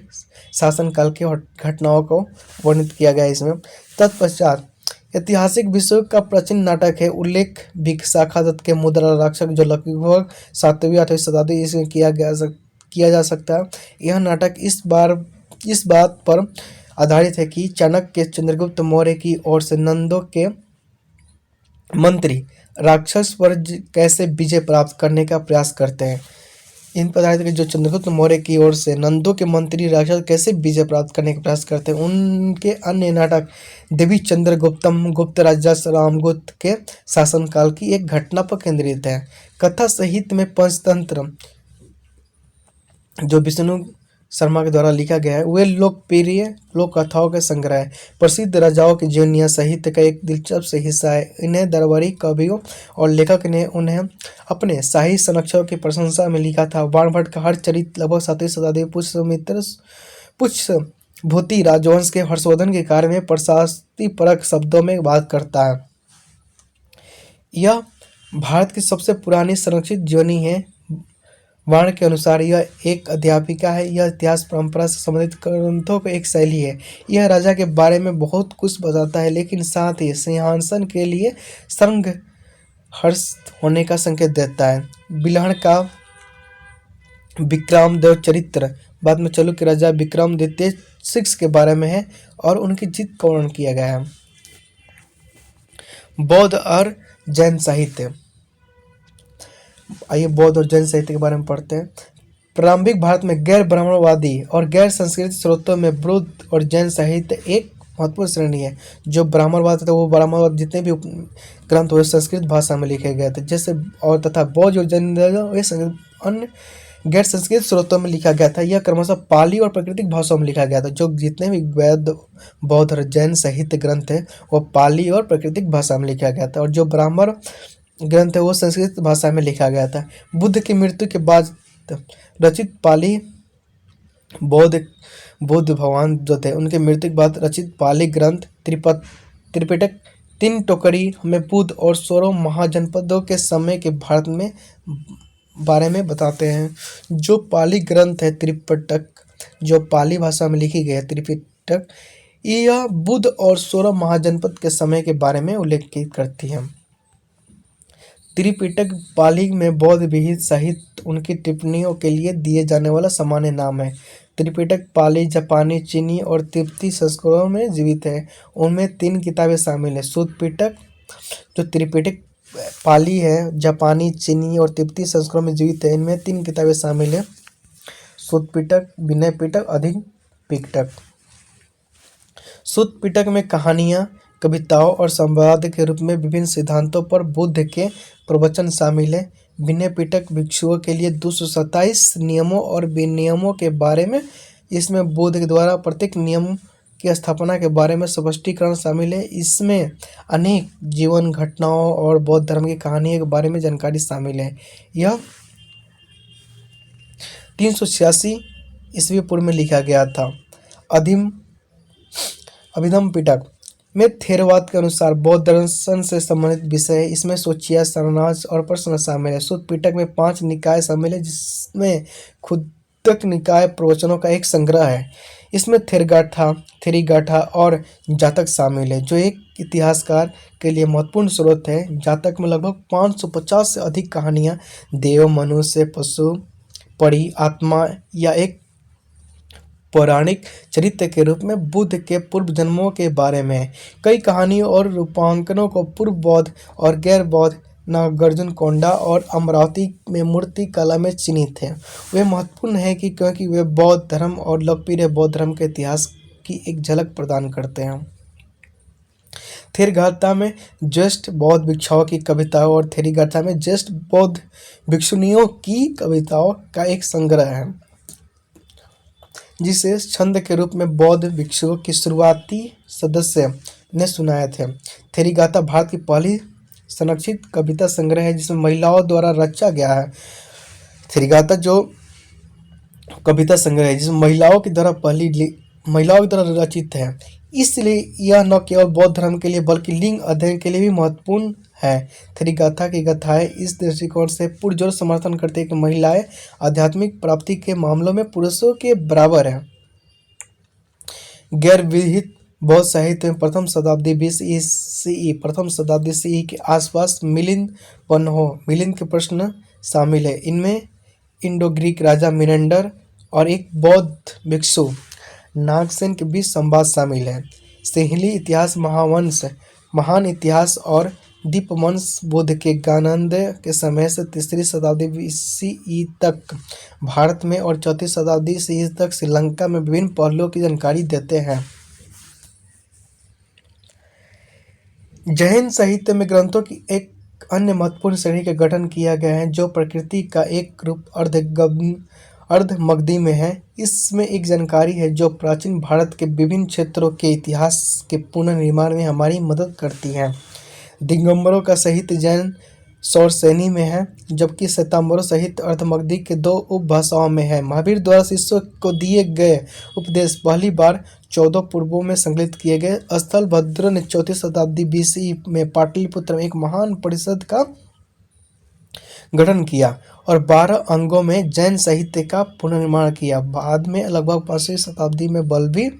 शासनकाल के घटनाओं को वर्णित किया गया है इसमें। तत्पश्चात ऐतिहासिक विषयों का प्राचीन नाटक है उल्लेख विशाखा दत्त के मुद्रा राक्षस, जो लगभग 7वीं 8वीं शताब्दी इसमें किया जा सकता है। यह नाटक इस बात पर आधारित है कि चाणक्य चंद्रगुप्त मौर्य की ओर से नंदों के मंत्री राक्षस पर कैसे विजय प्राप्त करने का प्रयास करते हैं। इन पर आधारित है कि जो चंद्रगुप्त मौर्य की ओर से नंदों के मंत्री राक्षस कैसे विजय प्राप्त करने का प्रयास करते हैं। उनके अन्य नाटक देवी चंद्रगुप्तम, गुप्त राजा रामगुप्त के शासनकाल की एक घटना पर केंद्रित है। कथा साहित्य में पंचतंत्र, जो विष्णु शर्मा के द्वारा लिखा गया है, वे लोकप्रिय लोक कथाओं के संग्रह है। प्रसिद्ध राजाओं की जीवनियाँ साहित्य का एक दिलचस्प हिस्सा है। इन्हें दरबारी कवियों और लेखक ने उन्हें अपने साहित्य संरक्षकों की प्रशंसा में लिखा था। बाणभट्ट का हर चरित्र लगभग 7वीं शताब्दी पुष्यभूति राजवंश के हर्षवर्धन के कार्य में प्रशस्तिपरक शब्दों में बात करता है। यह भारत की सबसे पुरानी संरक्षित जीवनी है। वाण के अनुसार यह एक अध्यापिका है। यह इतिहास परंपरा से संबंधित ग्रंथों की एक शैली है। यह राजा के बारे में बहुत कुछ बताता है, लेकिन साथ ही सिंहासन के लिए संघर्ष होने का संकेत देता है। बिल्हण का विक्रमादित्य चरित्र बाद में चालुक्य राजा विक्रमादित्य 6 के बारे में है और उनकी जीत का वर्णन किया गया है। बौद्ध और जैन साहित्य। आइए बौद्ध और जैन साहित्य के बारे में पढ़ते हैं। प्रारंभिक भारत में गैर ब्राह्मणवादी और गैर संस्कृत स्रोतों में बौद्ध और जैन साहित्य एक महत्वपूर्ण श्रेणी है। जो ब्राह्मणवाद था वो ब्राह्मणवाद जितने भी ग्रंथ हुए संस्कृत भाषा में लिखे गए थे, जैसे और तथा बौद्ध और जैन अन्य गैर संस्कृत स्रोतों में लिखा गया था। यह क्रमशः पाली और प्राकृतिक भाषाओं में लिखा गया था। जो जितने भी वैद बौद्ध और जैन साहित्य ग्रंथ है वो पाली और प्राकृतिक भाषा में लिखा गया था, और जो ब्राह्मण ग्रंथ है वो संस्कृत भाषा में लिखा गया था। बुद्ध की मृत्यु के बाद रचित पाली बुद्ध भगवान जो थे उनके मृत्यु के बाद रचित पाली ग्रंथ त्रिपिटक 3 टोकरी हमें बुद्ध और 16 महाजनपदों के समय के भारत में बारे में बताते हैं। जो पाली ग्रंथ है त्रिपिटक, जो पाली भाषा में लिखी गई है त्रिपिटक, यह बुद्ध और 16 महाजनपद के समय के बारे में उल्लेख करती है। त्रिपिटक पाली में बौद्ध विहित साहित्य उनकी टिप्पणियों के लिए दिए जाने वाला सामान्य नाम है। त्रिपिटक पाली, जापानी, चीनी और तिब्बती संस्कृतों में जीवित है। उनमें 3 किताबें शामिल हैं। शुद्ध पिटक, जो त्रिपिटक पाली है, जापानी, चीनी और तिब्बती संस्कृतों में जीवित है। इनमें 3 किताबें शामिल हैं। शुद्ध पिटक, विनय पिटक, अधिक पिटक। शुद्ध पिटक में कहानियाँ, कविताओं और संवाद के रूप में विभिन्न सिद्धांतों पर बुद्ध के प्रवचन शामिल है। विनय पिटक भिक्षुओं के लिए 227 नियमों और विनियमों के बारे में, इसमें बुद्ध के द्वारा प्रत्येक नियम की स्थापना के बारे में स्पष्टीकरण शामिल है। इसमें अनेक जीवन घटनाओं और बौद्ध धर्म की कहानियों के बारे में जानकारी शामिल है। यह 386 ईस्वी पूर्व में लिखा गया था। अभिधम पिटक में थेरवाद के अनुसार बौद्ध दर्शन से संबंधित विषय है। इसमें सोचिया, शरणार्थ और प्रश्न शामिल है। शुद्ध पिटक में 5 निकाय शामिल है, जिसमें खुद्दक निकाय प्रवचनों का एक संग्रह है। इसमें थेरीगाथा और जातक शामिल है, जो एक इतिहासकार के लिए महत्वपूर्ण स्रोत है। जातक में लगभग 550 से अधिक कहानियाँ देव, मनुष्य, पशु, परी, आत्मा या एक पौराणिक चरित्र के रूप में बुद्ध के पूर्व जन्मों के बारे में है। कई कहानियों और रूपांकनों को पूर्व बौद्ध और गैर बौद्ध नागार्जुनकोंडा और अमरावती में मूर्ति कला में चिन्हित हैं। वे महत्वपूर्ण हैं क्योंकि वे बौद्ध धर्म और लोकप्रिय बौद्ध धर्म के इतिहास की एक झलक प्रदान करते हैं। थेरगाथा में ज्येष्ठ बौद्ध भिक्षुओं की कविताओं और थेरीगाथा में ज्येष्ठ बौद्ध भिक्षुणियों की कविताओं का एक संग्रह है, जिसे छंद के रूप में बौद्ध भिक्षुओं की शुरुआती सदस्य ने सुनाए थे। थेरीगाथा भारत की पहली संरक्षित कविता संग्रह है जिसमें महिलाओं द्वारा रचा गया है। थेरीगाथा जो कविता संग्रह है जिसमें महिलाओं के द्वारा रचित है। इसलिए यह न केवल बौद्ध धर्म के लिए बल्कि लिंग अध्ययन के लिए भी महत्वपूर्ण है। त्रिगाथा की गाथाएं इस दृष्टिकोण से पुरजोर समर्थन करते हैं कि महिलाएं आध्यात्मिक प्राप्ति के मामलों में पुरुषों के बराबर हैं। गैर विहित बौद्ध साहित्य में प्रथम शताब्दी CE के आसपास मिलिंद के प्रश्न शामिल है। इनमें इंडो ग्रीक राजा मिनेंडर और एक बौद्ध भिक्षु नागसेन के बीच संवाद शामिल है। सिंहली इतिहास महान इतिहास और दीपवंश बुद्ध के ज्ञानोदय के समय से 3री शताब्दी CE तक भारत में और 4वीं शताब्दी CE तक श्रीलंका में विभिन्न पहलुओं की जानकारी देते हैं। जैन साहित्य में ग्रंथों की एक अन्य महत्वपूर्ण श्रेणी का गठन किया गया है जो प्रकृति का एक रूप अर्धमगधी में है। इसमें एक जानकारी है जो प्राचीन भारत के विभिन्न क्षेत्रों के इतिहास के पुनर्निर्माण में हमारी मदद करती है। दिगंबरों का साहित्य जैन सौरसेनी में है, जबकि श्वेतांबरों साहित्य अर्धमगधी के 2 उपभाषाओं में है। महावीर द्वारा शिष्यों को दिए गए उपदेश पहली बार 14 पूर्वों में संकलित किए गए। स्थलभद्र ने 4वीं शताब्दी BC में पाटलिपुत्र में एक महान परिषद का गठन किया और 12 अंगों में जैन साहित्य का पुनर्निर्माण किया। बाद में लगभग 5वीं शताब्दी में बलबीर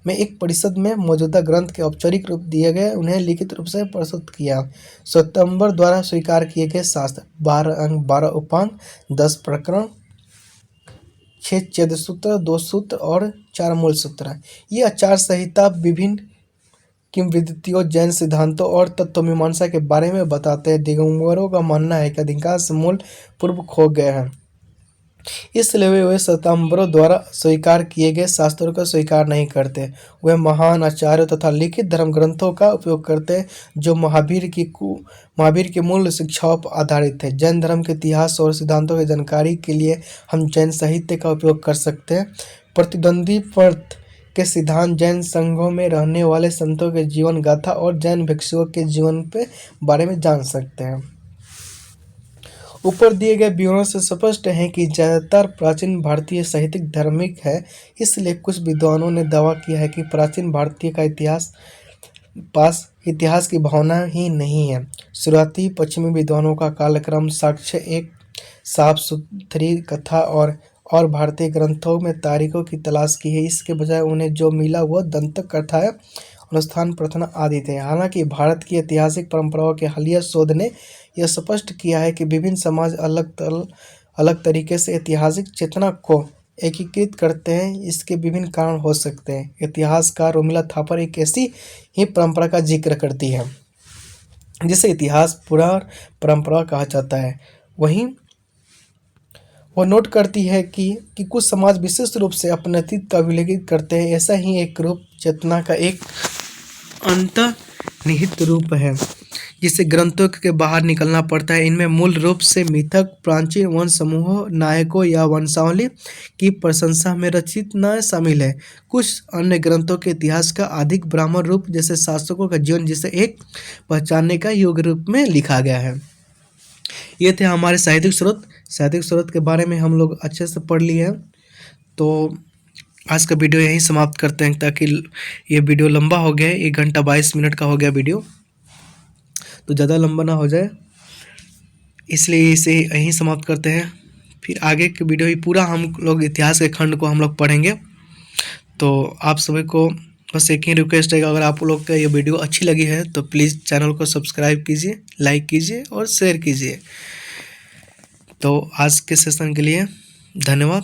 में एक परिषद में मौजूदा ग्रंथ के औपचारिक रूप दिए गए, उन्हें लिखित रूप से प्रस्तुत किया। श्वेतांबर द्वारा स्वीकार किए गए शास्त्र 12 अंग, 12 उपांग, 10 प्रकरण, 6 छेद सूत्र, 2 सूत्र और 4 मूल सूत्र। ये आचार संहिता विभिन्न किंवदंतियों, जैन सिद्धांतों और तत्वमीमांसा के बारे में बताते हैं। दिगंबरों का मानना है कि अधिकांश मूल पूर्व खो गए हैं, इसलिए वे श्वेतांबरों द्वारा स्वीकार किए गए शास्त्रों को स्वीकार नहीं करते। वे महान आचार्यों तथा लिखित धर्म ग्रंथों का उपयोग करते हैं जो महावीर की मूल शिक्षाओं पर आधारित है। जैन धर्म के इतिहास और सिद्धांतों की जानकारी के लिए हम जैन साहित्य का उपयोग कर सकते हैं। प्रतिद्वंदी पंथ के सिद्धांत, जैन संघों में रहने वाले संतों के जीवन गाथा और जैन भिक्षुओं के जीवन के बारे में जान सकते हैं। ऊपर दिए गए विवरण से स्पष्ट है कि ज़्यादातर प्राचीन भारतीय साहित्य धार्मिक है, इसलिए कुछ विद्वानों ने दावा किया है कि प्राचीन भारतीय का इतिहास की भावना ही नहीं है। शुरुआती पश्चिमी विद्वानों का कालक्रम साक्ष्य एक साफ सुथरी कथा और भारतीय ग्रंथों में तारीखों की तलाश की है। इसके बजाय उन्हें जो मिला वह दंतक कथाएं, अनुष्ठान, प्रार्थना आदि थे। हालांकि भारत की ऐतिहासिक परंपराओं के हालिया शोध ने यह स्पष्ट किया है कि विभिन्न समाज अलग तरीके से ऐतिहासिक चेतना को एकीकृत करते हैं। इसके विभिन्न कारण हो सकते हैं। इतिहासकार उर्मिला थापर एक ऐसी ही परंपरा का जिक्र करती है जिसे इतिहास परंपरा कहा जाता है। वहीं वह नोट करती है कि कुछ समाज विशेष रूप से अपने अतीत का अभिलेखित करते हैं। ऐसा ही एक रूप चेतना का एक अंतर्निहित रूप है जिसे ग्रंथों के बाहर निकलना पड़ता है। इनमें मूल रूप से मिथक, प्राचीन वंश समूहों, नायकों या वंशावली की प्रशंसा में रचित न शामिल है। कुछ अन्य ग्रंथों के इतिहास का अधिक ब्राह्मण रूप, जैसे शासकों का जीवन, जिसे एक पहचानने का योग्य रूप में लिखा गया है। ये थे हमारे साहित्यिक स्रोत के बारे में हम लोग अच्छे से पढ़ लिए हैं। तो आज का वीडियो यहीं समाप्त करते हैं ताकि ये वीडियो लंबा हो गया, 1 घंटा 22 मिनट का हो गया वीडियो, तो ज़्यादा लंबा ना हो जाए, इसलिए इसे यहीं समाप्त करते हैं। फिर आगे के वीडियो ही पूरा हम लोग इतिहास के खंड को हम लोग पढ़ेंगे। तो आप सभी को बस एक ही रिक्वेस्ट है, अगर आप लोग का ये वीडियो अच्छी लगी है तो प्लीज़ चैनल को सब्सक्राइब कीजिए, लाइक कीजिए और शेयर कीजिए। तो आज के सेशन के लिए धन्यवाद।